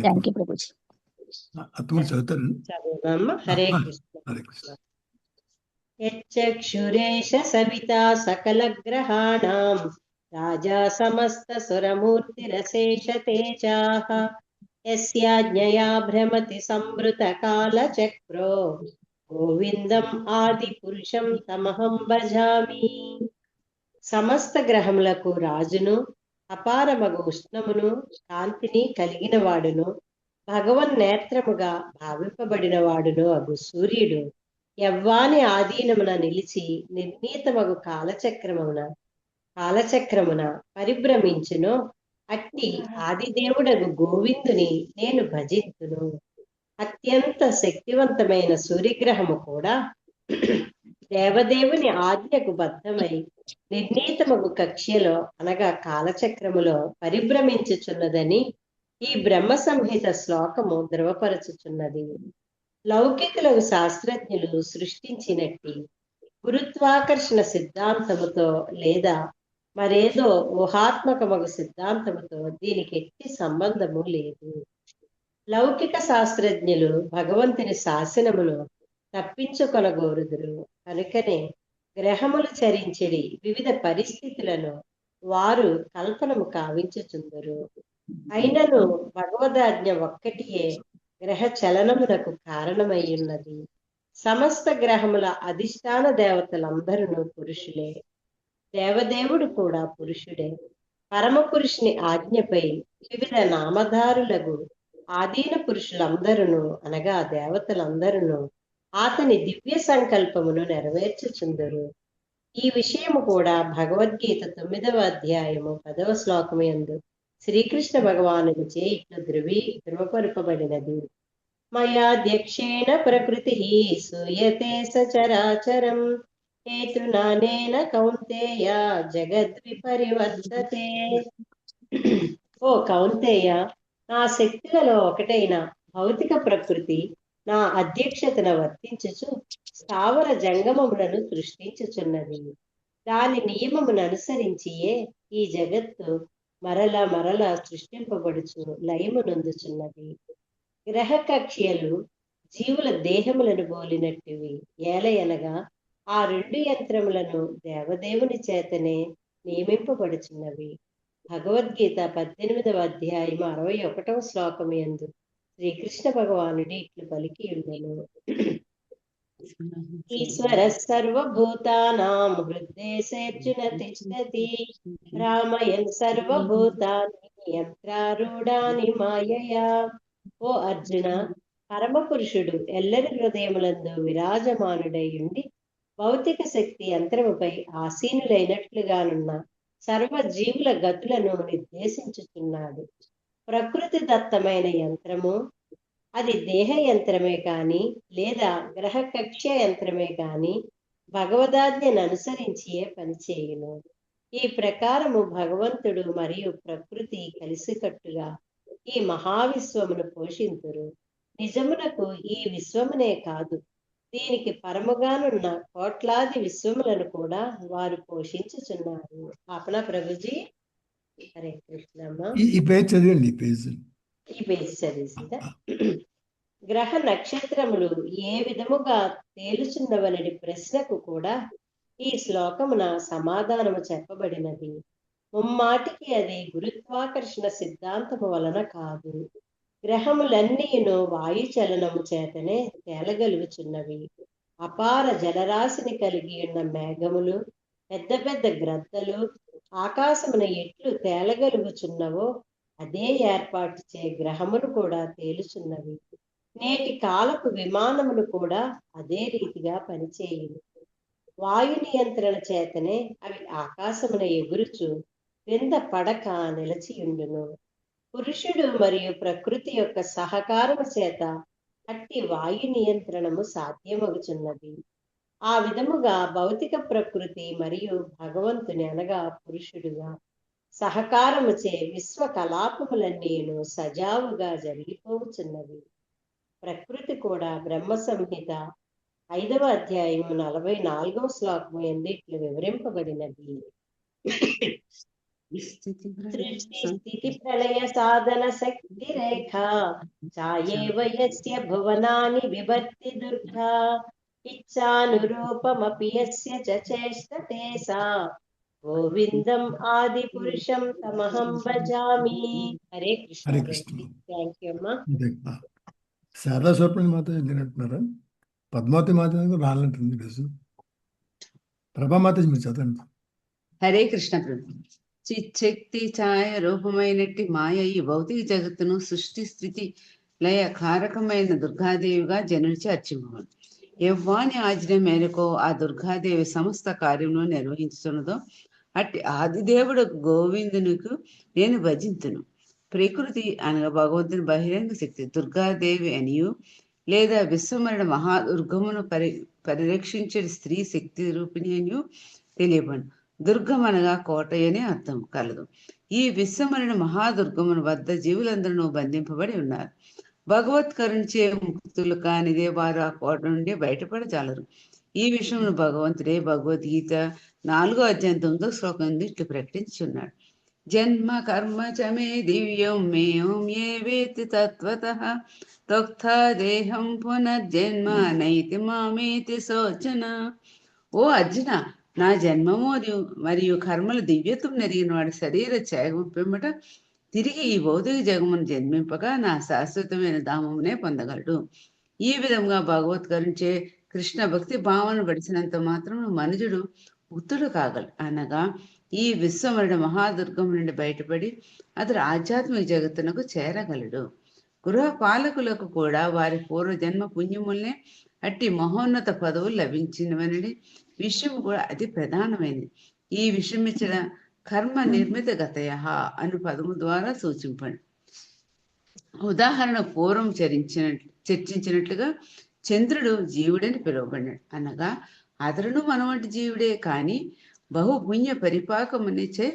Thank you Prabhuji. చదువుదామా? Hare Krishna. Hare Krishna. యచ్చక్షురేష Savitha సకల గ్రహాణాం రాజా సమస్త సురమూర్తిరశేష తేజాః యస్యాజ్ఞయా భ్రమతి సంవృత కాల చక్రో గోవిందం ఆది పురుషం తమహం భజామి. సమస్త గ్రహములకు రాజును, అపారమగు ఉష్ణమును కాంతిని కలిగిన వాడును, భగవన్ నేత్రముగా భావింపబడిన వాడును అగు సూర్యుడు యవ్వాని ఆధీనమున నిలిచి నిర్ణీతమగు కాలచక్రమున పరిభ్రమించును. అట్టి ఆదిదేవుడగు గోవిందుని నేను భజింతును. అత్యంత శక్తివంతమైన సూర్యగ్రహము కూడా దేవదేవుని ఆజ్ఞకు బద్ధమై నిర్ణీతమగు కక్ష్యలో అనగా కాలచక్రములో పరిభ్రమించుచున్నదని ఈ బ్రహ్మ సంహిత శ్లోకము ధృవపరచుచున్నది. లౌకికులకు శాస్త్రజ్ఞులు సృష్టించినట్టి గురుత్వాకర్షణ సిద్ధాంతముతో లేదా మరేదో ఊహాత్మకమగు సిద్ధాంతముతో దీనికి ఎట్టి సంబంధము లేదు. లౌకిక శాస్త్రజ్ఞులు భగవంతుని శాసనమును తప్పించుకొనగోరుదురు. కనుకనే గ్రహములు చరించెడి వివిధ పరిస్థితులను వారు కల్పనము కావించుచుందరు. అయినను భగవదాజ్ఞ ఒక్కటియే గ్రహ చలనమునకు కారణమయ్యున్నది. సమస్త గ్రహముల అధిష్టాన దేవతలందరూ పురుషులే. దేవదేవుడు కూడా పురుషుడే. పరమ పురుషుని ఆజ్ఞపై వివిధ నామధారులకు ఆధీన పురుషులందరూ అనగా దేవతలందరూ అతని దివ్య సంకల్పమును నెరవేర్చుచుందరు. ఈ విషయము కూడా భగవద్గీత 9వ అధ్యాయము 10వ శ్లోకము యందు శ్రీకృష్ణ భగవానునిచే ఇట్లు ధృవపరపబడినది. మయాధ్యక్షేణ ప్రకృతి సూయతే సచరాచరం హేతునానేన కౌంతేయ జగద్విపరివర్తతే. ఓ కౌంతేయ, నా శక్తులలో ఒకటైన భౌతిక ప్రకృతి నా అధ్యక్షతన వర్తించుచు స్థావర జంగమములను సృష్టించుచున్నది. దాని నియమమును అనుసరించియే ఈ జగత్తు మరల సృష్టింపబడుచు లయము నొందుచున్నది. గ్రహ కక్ష్యలు జీవుల దేహములను పోలినట్టువి. ఏలయనగా ఆ 2 యంత్రములను దేవదేవుని చేతనే నియమింపబడుచున్నవి. భగవద్గీత 18వ అధ్యాయము 61వ శ్లోకము యందు శ్రీకృష్ణ భగవానుడి ఇట్లు పలికి ఉండెను. ఈశ్వర సర్వభూతానాం హృద్దేశేర్జున తిష్టతి రామయన్ సర్వభూతాని యంత్రారూఢాని మాయయా. ఓ అర్జున, పరమ పురుషుడు ఎల్లరి హృదయములందు విరాజమానుడై ఉండి భౌతిక శక్తి యంత్రముపై ఆసీనులైనట్లుగానున్న సర్వ జీవుల గతులను నిర్దేశించుచున్నాడు. ప్రకృతి దత్తమైన యంత్రము అది దేహ యంత్రమే కాని లేదా గ్రహ కక్ష్య యంత్రమే కాని భగవదాజ్ఞను అనుసరించియే పనిచేయును. ఈ ప్రకారము భగవంతుడు మరియు ప్రకృతి కలిసికట్టుగా ఈ మహావిశ్వమును పోషింతురు. నిజమునకు ఈ విశ్వమునే కాదు, దీనికి పరముగానున్న కోట్లాది విశ్వములను కూడా వారు పోషించుచున్నారు. ఆపణ ప్రభుజీ. హరే కృష్ణమ్మ. ఈ పేజ్ చదివండి. ఈ పేజ్ చదివిందా? గ్రహ నక్షత్రములు ఏ విధముగా తేలుచున్నవనడి ప్రశ్నకు కూడా ఈ శ్లోకమున సమాధానము చెప్పబడినది. ముమ్మాటికి అది గురుత్వాకర్షణ సిద్ధాంతము వలన కాదు. గ్రహములన్నీను వాయు చలనము చేతనే తేలగలుగుచున్నవి. అపార జలరాశిని కలిగి ఉన్న మేఘములు, పెద్ద పెద్ద గ్రద్దలు ఆకాశమున ఎట్లు తేలగలుగుచున్నవో అదే ఏర్పాటు చే గ్రహములు కూడా తేలుచున్నవి. నేటి కాలపు విమానములు కూడా అదే రీతిగా పనిచేయును. వాయు నియంత్రణ చేతనే అవి ఆకాశమున ఎగురుచు క్రింద పడక నిలచియుండును. పురుషుడు మరియు ప్రకృతి యొక్క సహకారము చేత అట్టి వాయు నియంత్రణము సాధ్యమగుచున్నది. ఆ విధముగా భౌతిక ప్రకృతి మరియు భగవంతుని అనగా పురుషుడుగా సహకారముచే విశ్వ కలాపములన్నీను సజావుగా జరిగిపోవచ్చున్నవి. ప్రకృతి కూడా బ్రహ్మ సంహిత 5వ అధ్యాయం 44వ శ్లోకము ఎందిట్లు వివరింపబడినది. సృష్టి స్థితి ప్రళయ సాధన శక్తి రేఖ ఛాయేవ యస్య భువనాని విభర్తి దుర్గా ఇచ్ఛానురూపమపి యస్య చ చేష్టతే సా గోవిందం ఆది పురుషం తమహం భజామి. హరే కృష్ణ. హరే కృష్ణ. థ్యాంక్ యూ అమ్మా. శారదా స్వరూపిణి మాత ఏంటంటున్నారా? పద్మావతి మాత రాలంటుంది ఈరోజు. ప్రభామాత మీరు చదవండి. హరే కృష్ణ ప్రభు. చిచ్చక్తి ఛాయ రూపమైనట్టి మాయ ఈ భౌతిక జగత్తును సృష్టి స్థితి లయ కారకమైన దుర్గాదేవిగా జనుడిచి అర్చింపబడు. ఎవ్వాని ఆజ్ఞ మేరకు ఆ దుర్గాదేవి సమస్త కార్యములను నిర్వహించుతున్నదో అట్టి ఆదిదేవుడు గోవిందునికి నేను భజింతును. ప్రకృతి అనగా భగవంతుని బహిరంగ శక్తి దుర్గాదేవి అనియు లేదా విశ్వమరణ మహాదుర్గమును పరిరక్షించే స్త్రీ శక్తి రూపిణి అనియు తెలియబడు. దుర్గం అనగా కోట అని అర్థం కలదు. ఈ విశ్వమరణ మహాదుర్గమును వద్ద జీవులందరూ బంధింపబడి ఉన్నారు. భగవత్ కరుణించే ముక్తులు కానిదే వారు ఆ కోట నుండి బయటపడజాలరు. ఈ విషయంలో భగవంతుడే భగవద్గీత 4వ అధ్యాయం 9వ శ్లోకం ఇట్లు ప్రకటించున్నాడు. జన్మ కర్మ చ మే దివ్యం మేం ఏ వేత్తి తత్వతః తొక్తా దేహం పునర్జన్మ నైతి మామేతి శోచన. ఓ అర్జున, నా జన్మము మరియు కర్మల దివ్యత్వం నెరిగిన వాడి శరీర త్యాగం పిమ్మట తిరిగి ఈ భౌతిక జగమును జన్మింపగా నా శాశ్వతమైన ధామమునే పొందగలడు. ఈ విధంగా భగవత్ కరుణించే కృష్ణ భక్తి భావన పడిచినంత మాత్రం మనుజుడు ముక్తుడు కాగలడు. అనగా ఈ విశ్వమరణ మహాదుర్గం నుండి బయటపడి అతడు ఆధ్యాత్మిక జగత్తునకు చేరగలడు. గృహ పాలకులకు కూడా వారి పూర్వజన్మ పుణ్యములనే అట్టి మహోన్నత పదవులు లభించినవనని విషయం కూడా అతి ప్రధానమైనది. ఈ విషయం ఇచ్చిన కర్మ నిర్మిత గతయ అను పదము ద్వారా సూచింపండి. ఉదాహరణ పూర్వం చర్చించినట్లుగా చంద్రుడు జీవుడని పిలువబడినాడు. అనగా అతడును మన వంటి జీవుడే, కానీ బహుపుణ్య పరిపాకమునిచే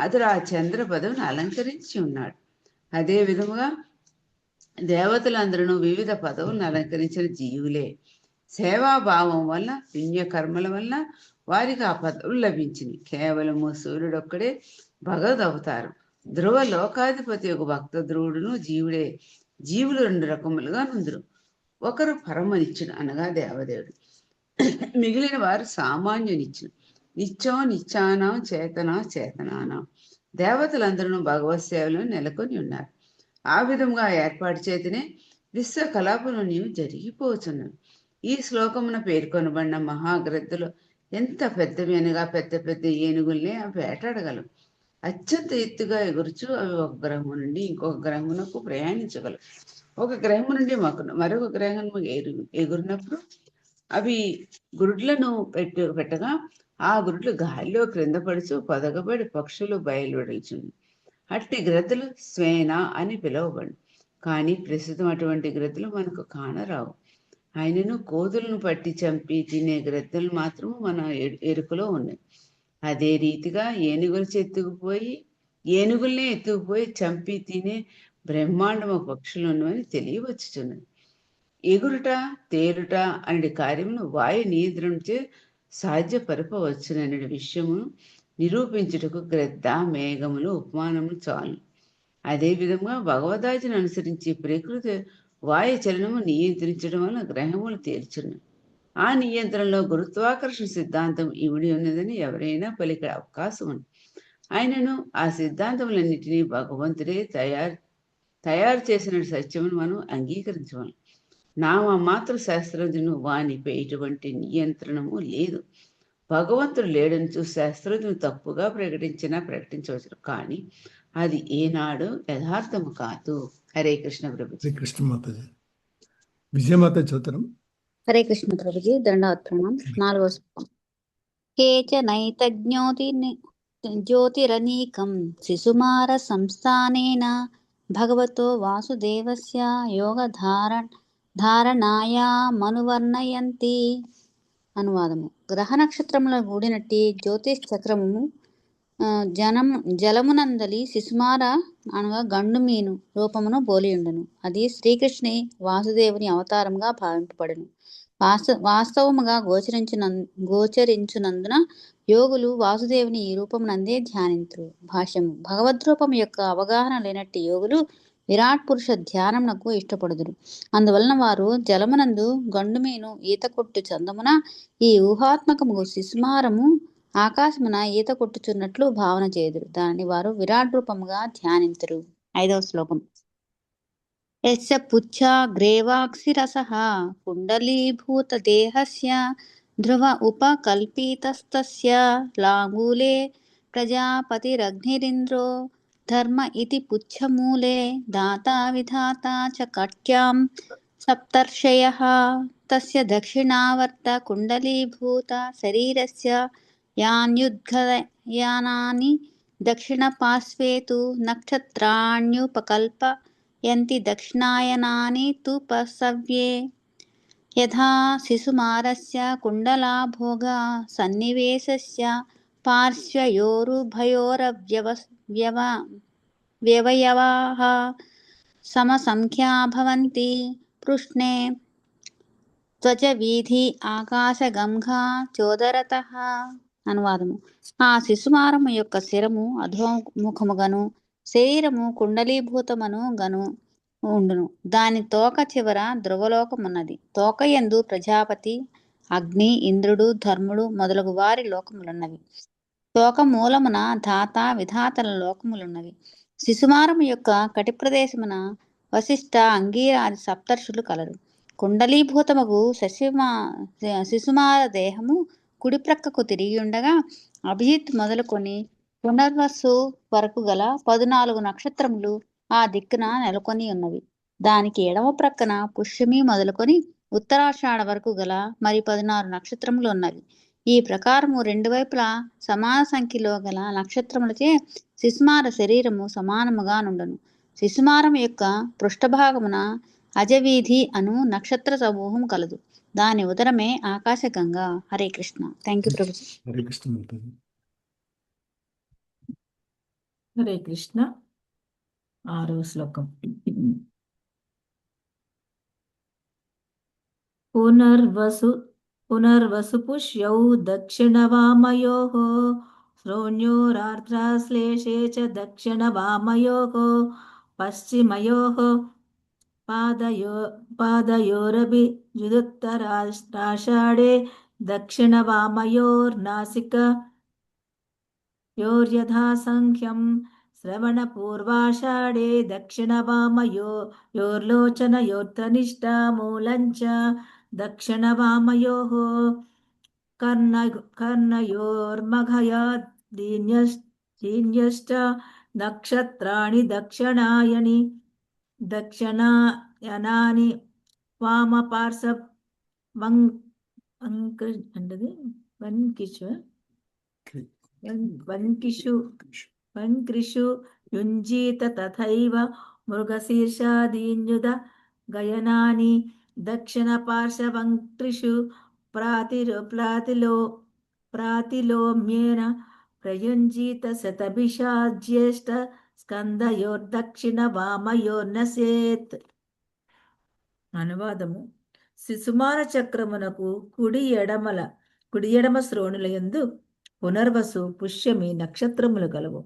అతడు ఆ చంద్ర పదవిని అలంకరించి ఉన్నాడు. అదే విధముగా దేవతలందరూ వివిధ పదవులను అలంకరించిన జీవులే. సేవాభావం వల్ల పుణ్యకర్మల వల్ల వారికి ఆ పదవులు లభించింది. కేవలము సూర్యుడొక్కడే భగవద్ అవతారం. ధ్రువ లోకాధిపతి యొక్క భక్త ధ్రువుడును జీవుడే. జీవులు 2 రకములుగా నుందురు. ఒకరు పరమనిచ్చుడు అనగా దేవదేవుడు, మిగిలిన వారు సామాన్యునిచ్చుడు. నిత్యం నిత్యానాం చేతనా చేతనానాం. దేవతలందరూ భగవత్ సేవలో నెలకొని ఉన్నారు. ఆ విధంగా ఏర్పాటు చేతనే విశ్వ కలాపములు జరిగిపోతున్నవి. ఈ శ్లోకమున పేర్కొనబడిన మహాగ్రద్దలు ఎంత పెద్దవి అనగా పెద్ద పెద్ద ఏనుగుల్ని అవి వేటాడగలవు. అత్యంత ఎత్తుగా ఎగురుచు అవి ఒక గ్రహము నుండి ఇంకొక గ్రహమునకు ప్రయాణించగలవు. ఒక గ్రహము నుండి మరొక గ్రహము ఎగురినప్పుడు అవి గురుడ్లను పెట్టగా ఆ గురుడ్లు గాలిలో క్రింద పడుచు పొదగబడి పక్షులు బయలువెడల్చుంది. అట్టి గ్రద్దలు స్వేన అని పిలువబడి, కానీ ప్రస్తుతం అటువంటి గ్రద్దలు మనకు కానరావు. ఆయనను కోతులను పట్టి చంపి తినే గ్రద్దలు మాత్రము మన ఎరుకలో ఉన్నాయి. అదే రీతిగా ఏనుగుల్నే ఎత్తుకుపోయి చంపి తినే బ్రహ్మాండమ పక్షులు ఉన్నవని తెలియవచ్చుచున్నది. ఎగురుట తేలుట అనే కార్యమును వాయు నియంత్రణచే సాధ్యపరపవచ్చుననే విషయమును నిరూపించుటకు గ్రద్ద మేఘములు ఉపమానములు చాలు. అదేవిధంగా భగవదాజను అనుసరించి ప్రకృతి వాయు చలనము నియంత్రించడం వల్ల గ్రహములు తేల్చున్నాయి. ఆ నియంత్రణలో గురుత్వాకర్షణ సిద్ధాంతం ఇమిడి ఉన్నదని ఎవరైనా పలికే అవకాశం ఉంది. ఆయనను ఆ సిద్ధాంతములన్నిటినీ భగవంతుడే తయారు చేసిన సత్యమును మనం అంగీకరించవాలి. నామమాత్ర శాస్త్రజ్ఞును వానిపై ఎటువంటి నియంత్రణము లేదు. భగవంతుడు లేడని చూసి శాస్త్రజ్ఞులు తప్పుగా ప్రకటించవచ్చు, కానీ అది ఏనాడు యథార్థము కాదు. హరే కృష్ణ ప్రభుజీ. శ్రీ కృష్ణ మాతాజీ. విజయమాత చదువుతాం. హరే కృష్ణ ప్రభుజీ, దండవత్ ప్రణామం. 4వ శ్లోకం. కేచనైతజ్ఞోతి జ్యోతిరనీకం శిశుమార సంస్థానేన భగవతో వాసుదేవస్య యోగ ధారణాయా మనువర్ణయంతి. అనువాదము. గ్రహ నక్షత్రముల కూడినట్టి జ్యోతిష్ చక్రము జలమునందలి శిశుమార అనగా గండు మీను రూపమును పోలియుండును. అది శ్రీకృష్ణి వాసుదేవుని అవతారముగా భావింపబడును. వాస్తవముగా గోచరించునందున యోగులు వాసుదేవుని ఈ రూపమునందే ధ్యానింతురు. భాష్యము. భగవద్రూపము యొక్క అవగాహన లేనట్టి యోగులు విరాట్ పురుష ధ్యానమునకు ఇష్టపడుదురు. అందువలన వారు జలమునందు గండుమీను ఈత కొట్టు చందమున ఈ ఊహాత్మకము శిశుమారము ఆకాశమున ఈత కొట్టుచున్నట్లు భావన చేదురు. దానిని వారు విరాట్ రూపముగా ధ్యానింతురు. 5వ శ్లోకం. యస్య పుచ్చా గ్రేవాక్షిరసః కుండలీభూత దేహస్య ధ్రువ ఉపకల్పితస్తస్య లాంగూలే ప్రజాపతిరగ్నిరింద్రో ధర్మ ఇతి పుచ్చమూలే దాతా విధాతా చ కట్యాం సప్తర్షయః తస్య దక్షిణావర్త కుండలీభూత శరీరస్య యాన్యుద్గయానాని దక్షిణ పార్శ్వే తు నక్షత్రాణ్యుపకల్పయంతి దక్షిణాయనాని తు పసవ్యే. యథా శిశుమారస్య కుండలాభోగ సన్నివేశస్య పార్శ్వయోరుభయోరవ్యవయవాః సమసంఖ్యా భవంతి పృష్ణే త్వచవీధి ఆకాశగంగా చోదరతః. అనువాదము. ఆ శిశుమారము యొక్క శిరము అధోముఖముగను శరీరము కుండలీభూతమను గను ఉండును. దాని తోక చివర ధ్రువలోకమున్నది. తోకయందు ప్రజాపతి, అగ్ని, ఇంద్రుడు, ధర్ముడు మొదలగు వారి లోకములున్నవి. తోక మూలమున ధాత విధాతల లోకములున్నవి. శిశుమారము యొక్క కటి ప్రదేశమున వశిష్ఠ, అంగీరాది సప్తర్షులు కలరు. కుండలీభూతముగు శిశుమార దేహము కుడి ప్రక్కకు తిరిగి ఉండగా అభిజిత్ మొదలుకొని పునర్వసు వరకు గల 14 నక్షత్రములు ఆ దిక్కున నెలకొని ఉన్నవి. దానికి ఎడమ ప్రక్కన పుష్యమి మొదలుకొని ఉత్తరాషాఢ వరకు గల మరి 16 నక్షత్రములు ఉన్నవి. ఈ ప్రకారము రెండు వైపులా సమాన సంఖ్యలో గల నక్షత్రములచే శిశుమార శరీరము సమానముగా నుండును. శిశుమారం యొక్క పృష్ఠభాగమున అజవీధి అను నక్షత్ర సమూహం కలదు. దాని ఉదరమే ఆకాశగంగా. హరే కృష్ణ. Thank you Prabhuji. హరే కృష్ణ మాతాజీ. హరే కృష్ణ. 6వ శ్లోకం. పునర్వసు పుష్యౌ దక్షిణవామయోః శ్రోణ్యోరార్ద్రాశ్లేషే చ దక్షిణవామయోః పశ్చిమయోః పాదయోరభిజుదుత్తరాషాఢే దక్షిణవామయోర్నాసికయోర్యథాసంఖ్యం శ్రవణపూర్వాషాఢే దక్షిణవామయోర్లోచనయోర్ధనిష్టామూలంచ దక్షిణవామయోః కర్ణయోర్మఘయాదీన్యశ్చ నక్షత్రాణి దక్షిణాయనాని వామపార్శ్వ వంకిషు యుంజీత తథైవ మృగశీర్షాదీన్యుద గయనాని దక్షిణ పార్శ్వవంక్త్రిషు ప్రాతిలోమ్యేన ప్రయుంజీత శతభిషాజ్యేష్ట స్కందయోర్దక్షిణ వామయోర్నసేత్. అనువాదము. శిశుమార చక్రమునకు కుడి ఎడమ శ్రోణుల యందు పునర్వసు, పుష్యమి నక్షత్రములు కలవు.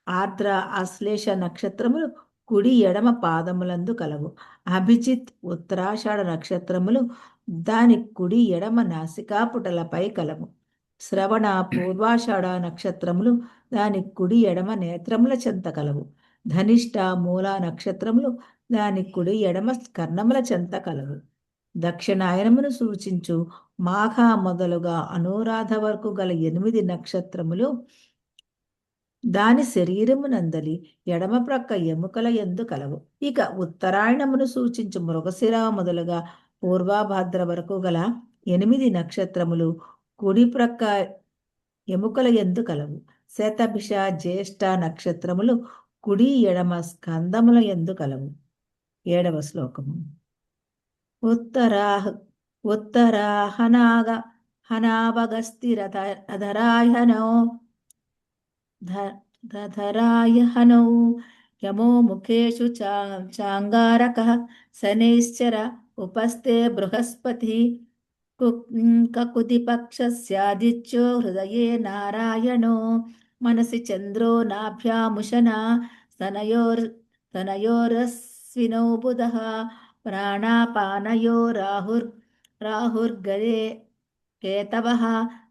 ఆర్ద్ర, ఆశ్లేష నక్షత్రములు కుడి ఎడమ పాదములందు కలవు. అభిజిత్, ఉత్తరాషాఢ నక్షత్రములు దాని కుడి ఎడమ నాసికాపుటలపై కలవు. శ్రవణ, పూర్వాషాఢ నక్షత్రములు దాని కుడి ఎడమ నేత్రముల చెంత కలవు. ధనిష్ట, మూల నక్షత్రములు దాని కుడి ఎడమ కర్ణముల చెంత కలవు. దక్షిణాయనమును సూచించు మాఘ మొదలుగా అనురాధ వరకు గల 8 నక్షత్రములు దాని శరీరమునందలి ఎడమ ప్రక్క ఎముకల యందు కలవు. ఇక ఉత్తరాయణమును సూచించు మృగశిర మొదలుగా పూర్వభాద్ర వరకు గల 8 నక్షత్రములు కుడి ప్రక్క ఎముకల యందు కలవు. శతభిష జ్యేష్ఠ నక్షత్రములు కుడి ఎడమ స్కందముల యందు కలవు. 7వ శ్లోకము. ఉత్తరాహనావగస్తిరధరాయహనో ధరాయహనౌ యమో ముఖేషు చాంగారకః శనైశ్చర ఉపస్థే బృహస్పతి కకుతిపక్షస్యాదిత్యో హృదయే నారాయణో మనసి చంద్రో నాభ్యాముషనా తనయోరస్వినౌ బుధః ప్రాణాపానయో రాహుర్గరే కేతవః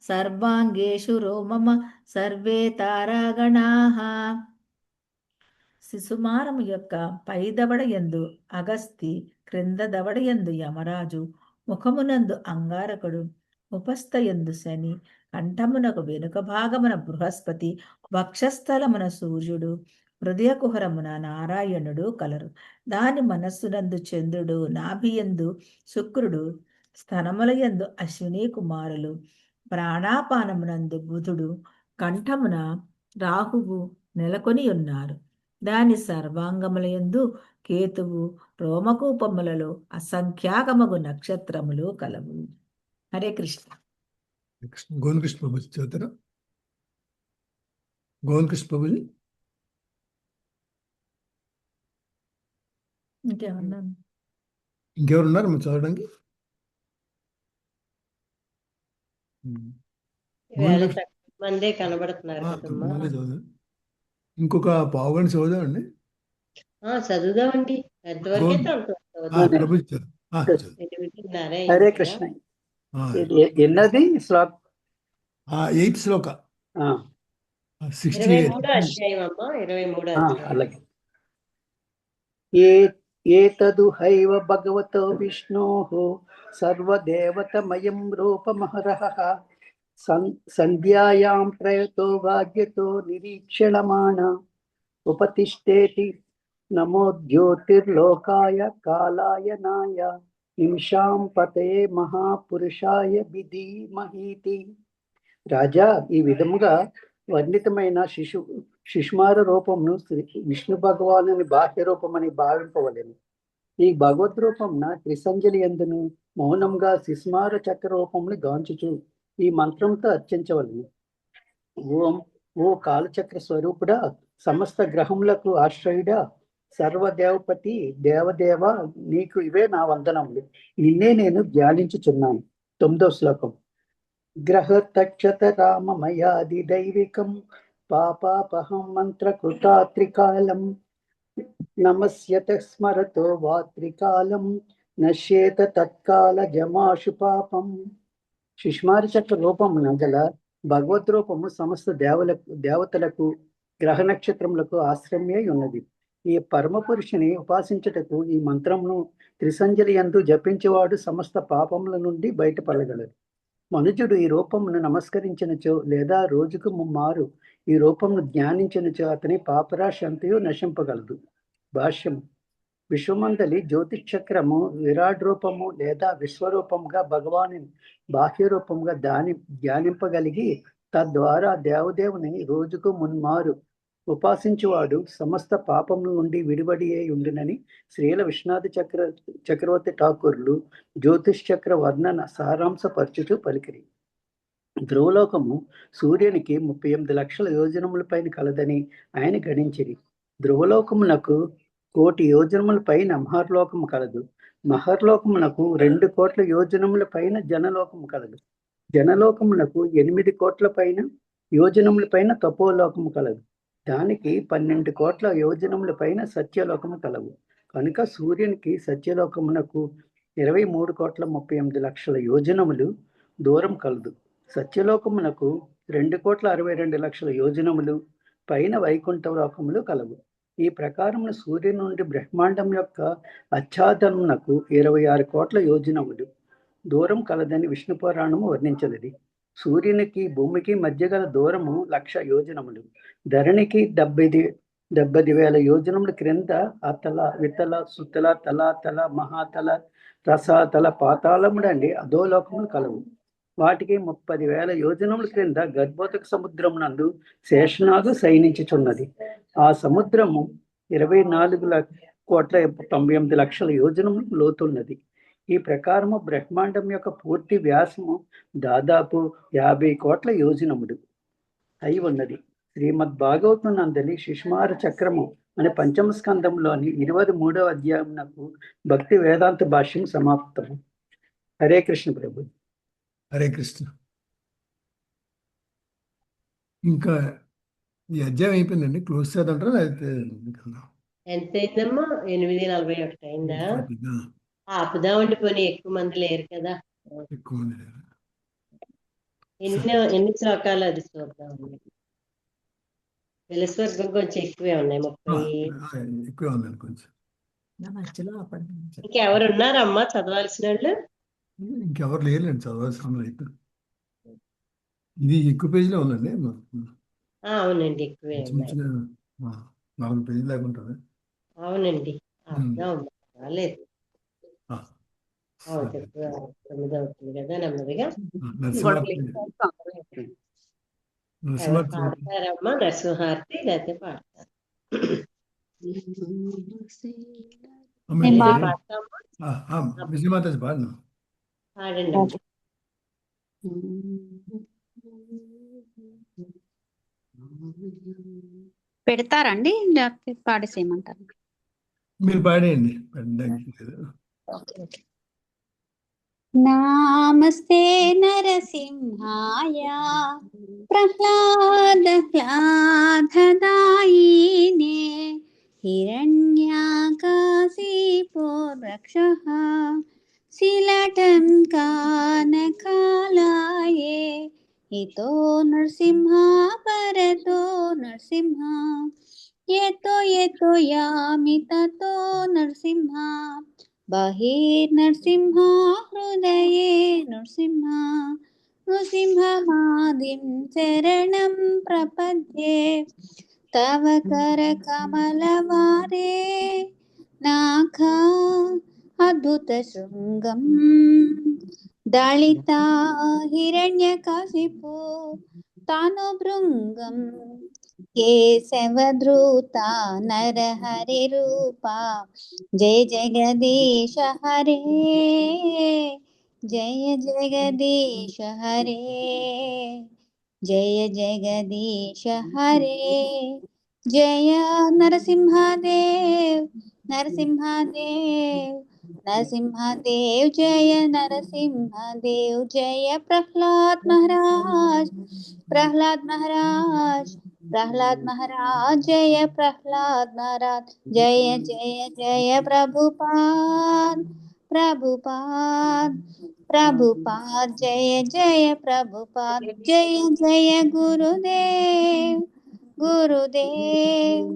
సర్వాంగేషు రోమమ సర్వే తారాగణాః. శిశుమారము యొక్క పై దవడ యందు అగస్తి, క్రింద దవడ యందు యమరాజు, ముఖమునందు అంగారకుడు, ఉపస్థయందు శని, కంఠమునకు వెనుక భాగమున బృహస్పతి, వక్షస్థలమున సూర్యుడు, హృదయ కుహరమున నారాయణుడు కలరు. దాని మనస్సునందు చంద్రుడు, నాభియందు శుక్రుడు, స్తనములయందు అశ్విని కుమారులు, ప్రాణాపానమునందు బుధుడు, కంఠమున రాహువు నెలకొని ఉన్నారు. దాని సర్వాంగములయందు కేతువు, రోమకూపములలో అసంఖ్యాకమగు నక్షత్రములు కలవు. హరే కృష్ణ. గోవిందకృష్ణ ప్రభుజీ చదువుతారా? గోవిందకృష్ణ ప్రభుజీ. ఇంకెవరు ఉన్నారు మీరు చదవడానికి? మందే కనబడుతున్నారు కదమ్మా. ఇంకొక పావుగంట చదువుదామండి. చదువుదామండి. హరే కృష్ణ. ఎన్నది శ్లోక? 8th శ్లోక. 23వ అధ్యాయం అమ్మా. 23వ అధ్యాయం. అలాగే. ఏతదు హైవ భగవతో విష్ణోః సర్వదేవతమయం రూపమహరః సంధ్యాయాం ప్రయతో వాగ్యతో నిరీక్షణమాణ ఉపతిష్టేతి నమో జ్యోతిర్లోకాయ కాలాయనాయ నిమిషాం పతయే మహాపురుషాయ విధీమహీతి. రాజా, ఈ విధముగా వర్ణితమైన శిశుమార రూపమును విష్ణు భగవానుని బాహ్య రూపమని భావింపవలెను. ఈ భగవద్ రూపమున త్రిసంజలి యందును మౌనంగా శిశుమార చక్ర రూపముని గాంచుచు ఈ మంత్రంతో అర్చించవలను. ఓ కాలచక్ర స్వరూపుడా, సమస్త గ్రహములకు ఆశ్రయుడా, సర్వదేవపతి దేవదేవ, నీకు ఇవే నా వందనములు. నిన్నే నేను ధ్యానించుచున్నాను. 9వ శ్లోకం. గ్రహ తక్షత రామమయాది దైవికం పాపాపహం మంత్రకృతా త్రికాలం నమస్యత స్మరతో వాత్రికాలం నశ్యేత తత్కాల జమాషు పాపం. శిశుమార చక్ర రూపమున గల భగవద్ రూపము సమస్త దేవతలకు గ్రహ నక్షత్రములకు ఆశ్రమ్యై ఉన్నది. ఈ పరమ పురుషుని ఉపాసించుటకు ఈ మంత్రమును త్రిసంజలి యందు జపించేవాడు సమస్త పాపముల నుండి బయటపడగలడు. మనుజుడు ఈ రూపమును నమస్కరించినచో లేదా రోజుకు ముమ్మారు ఈ రూపమును ధ్యానించినచో అతని పాపరాశి అంతయు నశింపగలదు. భాష్యం. విశ్వమందలి జ్యోతిషక్రము విరాట్ రూపము లేదా విశ్వరూపముగా భగవాను బాహ్య రూపముగా ధ్యానింపగలిగి తద్వారా దేవదేవుని రోజుకు మున్మారు ఉపాసించువాడు సమస్త పాపముల నుండి విడివడి అయి ఉండునని శ్రీల విశ్వనాథ చక్రవర్తి ఠాకూర్లు జ్యోతిష్ చక్ర వర్ణన సారాంశపరచుచు పలికిరి. ధ్రువలోకము సూర్యునికి 38 లక్షల యోజనముల పైన కలదని ఆయన గణించిరి. ధ్రువలోకమునకు 1 కోటి యోజనముల పైన మహర్లోకము కలదు. మహర్లోకమునకు 2 కోట్ల యోజనముల పైన జనలోకము కలదు. జనలోకమునకు 8 కోట్ల పైన యోజనముల పైన తపోలోకము కలదు. దానికి 12 కోట్ల యోజనముల పైన సత్యలోకము కలవు. కనుక సూర్యునికి సత్యలోకమునకు 23 కోట్ల 38 లక్షల యోజనములు దూరం కలదు. సత్యలోకమునకు 2 కోట్ల 62 లక్షల యోజనములు పైన వైకుంఠ లోకములు కలవు. ఈ ప్రకారమున సూర్యుని నుండి బ్రహ్మాండం యొక్క ఆచ్ఛాదనమునకు 26 కోట్ల యోజనములు దూరం కలదని విష్ణు పురాణము వర్ణించదది. సూర్యునికి భూమికి మధ్య గల దూరము 1,00,000 యోజనములు. ధరణికి 70,000 యోజనముల క్రింద అతల, వితల, సుతల, తలాతల, మహాతల, రసాతల, పాతాళముడండి అధోలోకములు కలవు. వాటికి 30,000 యోజనముల క్రింద గర్భోదక సముద్రమునందు శేషనాగు శయనించుచున్నది. ఆ సముద్రము 24,98,00,000 యోజనములు లోతున్నది. ఈ ప్రకారము బ్రహ్మాండం యొక్క పూర్తి వ్యాసము దాదాపు 50 కోట్ల యోజనములు అయి ఉన్నది. శ్రీమద్ భాగవతం నందలి శిశుమార చక్రము అనే పంచమ స్కందంలోని 23వ అధ్యాయమునకు భక్తి వేదాంత భాష్యం సమాప్తము. హరే కృష్ణ ప్రభు. హరే కృష్ణ. ఇంకా ఈ అధ్యాయం అయిపోయిందండి, క్లోజ్ చేద్దంటారా? అయితే ఎంత అయిందమ్మా? 8:41 అయిందా? ఆపుదామండి, పోనీ ఎక్కువ మంది లేరు కదా. ఎక్కువ మంది లేరు. ఎన్ని శ్లోకాలు అది చూద్దాం. వెలస్వర్గం కొంచెం ఎక్కువే ఉన్నాయి, 30 ఎక్కువే ఉందండి కొంచెం. ఇంకెవరు ఉన్నారమ్మా చదవాల్సిన వాళ్ళు? ఇంకెవరు లేరండి చదవాల్సిన వాళ్ళు అయితే. ఇది ఎక్కువ పేజీలో ఉందండి. అవునండి, ఎక్కువే ఉన్నాయి. 4 పేజీలు దాకా ఉంటుంది. అవునండి, రాలేదు. 9 అవుతుంది కదా నెమ్మదిగా. పాడతారమ్మా నరసింహారతి, లేకపోతే పాడతారు. విజయమాత పాడను. పాడండి. పెడతారండి లేకపోతే పాడేసేయమంటారు? మీరు పాడేయండి. నమస్తే నరసింహాయ ప్రహ్లాదదాయినే హిరణ్యాకాశీపూర్వక్షః శిలటం కానకాలాయే ఇతో నృసింహ పరతో నృసింహ యతో యతో యామి తతో నృసింహ బహిర్నృసింహ హృదయే నృసింహ నృసింహమాదిం శరణం ప్రపద్యే తవ కరకమలవారే నాఖా అద్భుత శృంగం దళితా హిరణ్యకశిపు తాను భృంగం కేశవధృతా నరహరి రూపా జయ జగదీశ హరే జయ జగదీశ హరే జయ జగదీశ హరే జయ నరసింహదేవ్ నరసింహదేవ్ నరసింహదేవ్ జయ నరసింహదేవ్ జయ ప్రహ్లాద్ మహారాజ్ ప్రహ్లాద్ మహారాజ్ ప్రహ్లాద్ మహారాజ్ జయ ప్రహ్లాద్ మహారాజ్ జయ జయ జయ ప్రభుపాద్ ప్రభుపాద్ ప్రభుపాద్ జయ జయ ప్రభుపాద్ జయ జయ గురుదేవ్ గురుదేవ్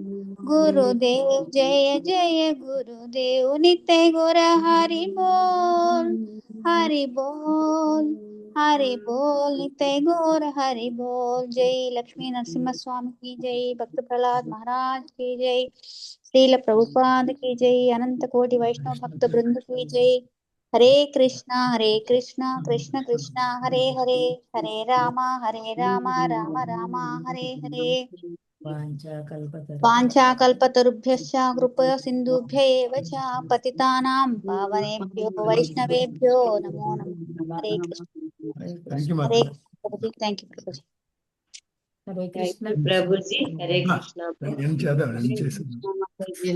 గురుదేవ్ జయ జయ గురుదేవ్ నిత్య గౌర హరి బోల్ హరి బోల్ हरि बोल नित्य गौर हरि बोल। जय लक्ष्मी नरसिम्हा स्वामी की जय, भक्त प्रहलाद महाराज की जय, श्रील प्रभुपाद की जय, अनंत कोटि वैष्णव भक्त वृंद की जय। हरे कृष्णा कृष्ण कृष्ण हरे हरे, हरे राम राम राम हरे हरे। वाञ्छाकल्पतरुभ्यश्च कृपया सिन्धुभ्य एव च पतितानां पावनेभ्यो वैष्णवेभ्यो नमो नमः। हरे कृष्ण हरे प्रभुजी, thank you Prabhuji. Hare Krishna Prabhuji, Hare Krishna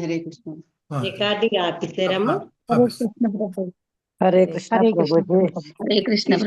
Hare Krishna. Recording आपिसारम्मा? Hare Krishna Prabhu. Hare Krishna Prabhu. Hare Krishna Prabhu.